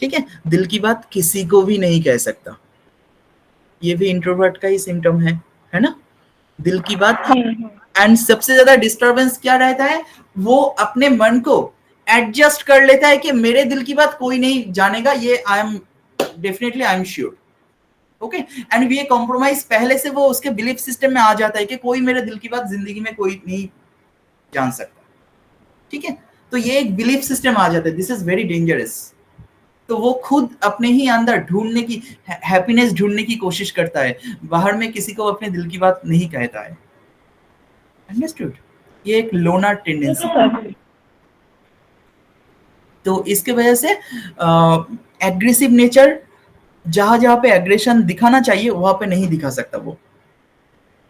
ठीक है, दिल की बात किसी को भी नहीं कह सकता, ये भी इंट्रोवर्ट का ही सिम्टम है ना, दिल की बात। एंड सबसे ज्यादा डिस्टरबेंस क्या रहता है, वो अपने मन को एडजस्ट कर लेता है कि मेरे दिल की बात कोई नहीं जानेगा, ये I am definitely I am sure. Okay, and ये कॉम्प्रोमाइज पहले से वो उसके बिलीफ सिस्टम में आ जाता है कि कोई मेरे दिल की बात जिंदगी में कोई नहीं जान सकता। ठीक है, तो ये एक बिलीफ सिस्टम आ जाता है, दिस इज वेरी डेंजरस। तो वो खुद अपने ही अंदर ढूंढने की, हैप्पीनेस ढूंढने की कोशिश करता है, बाहर में किसी को अपने दिल की बात नहीं कहता है। अंडरस्टूड, ये एक लोनर टेंडेंसी। तो इसके वजह से एग्रेसिव नेचर, जहां जहां पे एग्रेशन दिखाना चाहिए वहां पे नहीं दिखा सकता वो।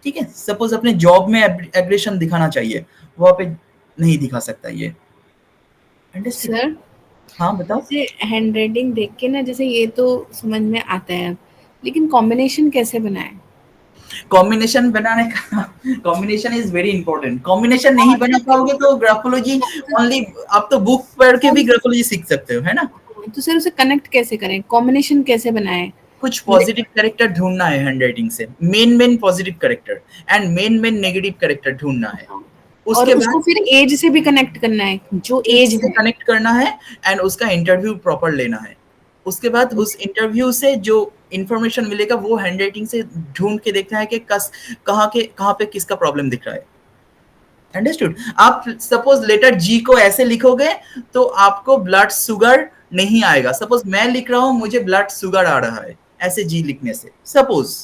ठीक है, सपोज अपने जॉब में एग्रेशन दिखाना चाहिए, वहां पे नहीं दिखा सकता ये। अंडरस्टूड। सर हाँ बताओ। जैसे हैंड राइटिंग देख के ना, जैसे ये तो समझ में आता है अब, लेकिन कॉम्बिनेशन कैसे बनाए? कॉम्बिनेशन बनाने का, combination is very important. Combination नहीं बना पाओगे तो ग्राफोलॉजी ओनली, आप तो बुक पढ़ के भी ग्राफोलॉजी सीख सकते हो, है ना। तो सर उसे कनेक्ट कैसे करें, कॉम्बिनेशन कैसे बनाए? कुछ पॉजिटिव कैरेक्टर ढूंढना है हैंडराइटिंग से, main positive character and main negative character ढूंढना है। और उसके उसको बाद फिर एज से भी कनेक्ट करना है, जो एज से है। कनेक्ट करना है एंड उसका इंटरव्यू प्रॉपर लेना है। उसके बाद उस इंटरव्यू से जो इंफॉर्मेशन मिलेगा वो हैंडराइटिंग से ढूंढ के देखना है कि कहाँ पे किसका प्रॉब्लम दिख रहा है। अंडरस्टूड। आप सपोज लेटर जी को ऐसे लिखोगे तो आपको ब्लड शुगर नहीं आएगा। सपोज मैं लिख रहा हूं मुझे ब्लड शुगर आ रहा है ऐसे जी लिखने से, सपोज।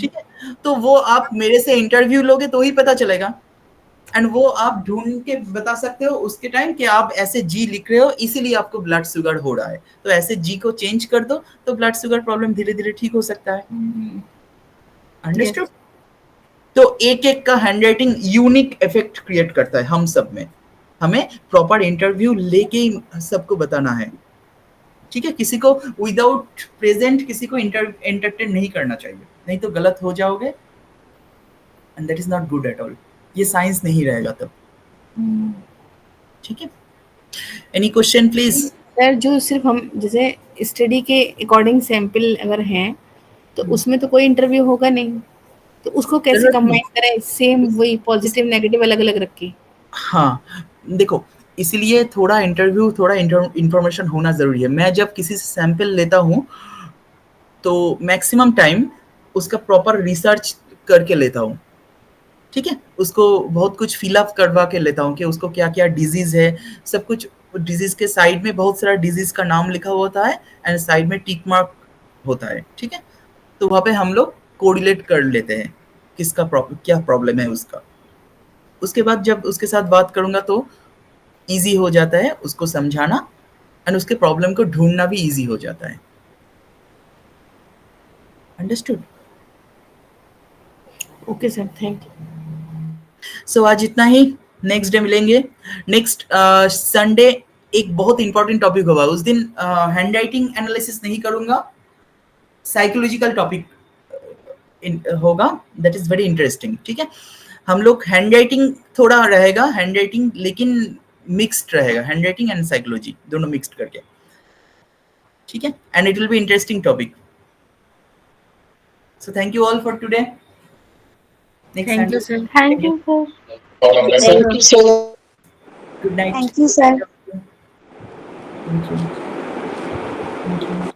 ठीक है, तो वो आप मेरे से इंटरव्यू लोगे तो ही पता चलेगा, एंड वो आप ढूंढ के बता सकते हो उसके टाइम कि आप ऐसे जी लिख रहे हो इसीलिए आपको ब्लड शुगर हो रहा है, तो ऐसे जी को चेंज कर दो तो ब्लड शुगर प्रॉब्लम धीरे धीरे ठीक हो सकता है। अंडरस्टूड। तो एक एक का हैंडराइटिंग यूनिक इफेक्ट क्रिएट करता है हम सब में, हमें प्रॉपर इंटरव्यू लेके ही सबको बताना है। ठीक है, किसी को विदाउट प्रेजेंट किसी को एंटरटेन नहीं करना चाहिए, नहीं तो गलत हो जाओगे and that is not good at all. ये साइंस नहीं रहेगा तब। ठीक है, एनी क्वेश्चन प्लीज। सर जो सिर्फ हम जैसे स्टडी के अकॉर्डिंग सैंपल अगर हैं तो उसमें तो कोई इंटरव्यू होगा नहीं, तो उसको कैसे कंबाइन करें, सेम वही पॉजिटिव नेगेटिव अलग अलग रख के? हाँ देखो, इसीलिए थोड़ा इंटरव्यू, थोड़ा इंफॉर्मेशन होना जरूरी है। मैं जब किसी से सैंपल लेता हूँ तो मैक्सिमम टाइम उसका प्रॉपर रिसर्च करके लेता हूँ। ठीक है, उसको बहुत कुछ फिलअप करवा के लेता हूँ कि उसको क्या क्या डिजीज है, सब कुछ। डिजीज के साइड में बहुत सारा डिजीज का नाम लिखा हुआ होता है एंड साइड में टिक मार्क होता है। ठीक है, तो वहाँ पे हम लोग कोरिलेट कर लेते हैं किसका क्या प्रॉब्लम है उसका। उसके बाद जब उसके साथ बात करूंगा तो इजी हो जाता है उसको समझाना एंड उसके प्रॉब्लम को ढूंढना भी इजी हो जाता है। Understood. Okay sir, thank you. So आज इतना ही, नेक्स्ट डे मिलेंगे। नेक्स्ट संडे एक बहुत इंपॉर्टेंट टॉपिक होगा, उस दिन हैंडराइटिंग एनालिसिस नहीं करूंगा, साइकोलॉजिकल टॉपिक होगा, दैट इज वेरी इंटरेस्टिंग। ठीक है, हम लोग हैंडराइटिंग थोड़ा रहेगा हैंडराइटिंग, लेकिन मिक्स्ड रहेगा, हैंड राइटिंग एंड साइकोलॉजी दोनों मिक्स्ड करके, ठीक है, and it will be interesting topic. So thank you all for today. Next Thank you, Sunday. sir. Thank you, sir. Thank you so much. Good night. Thank you, sir. Thank you. Thank you.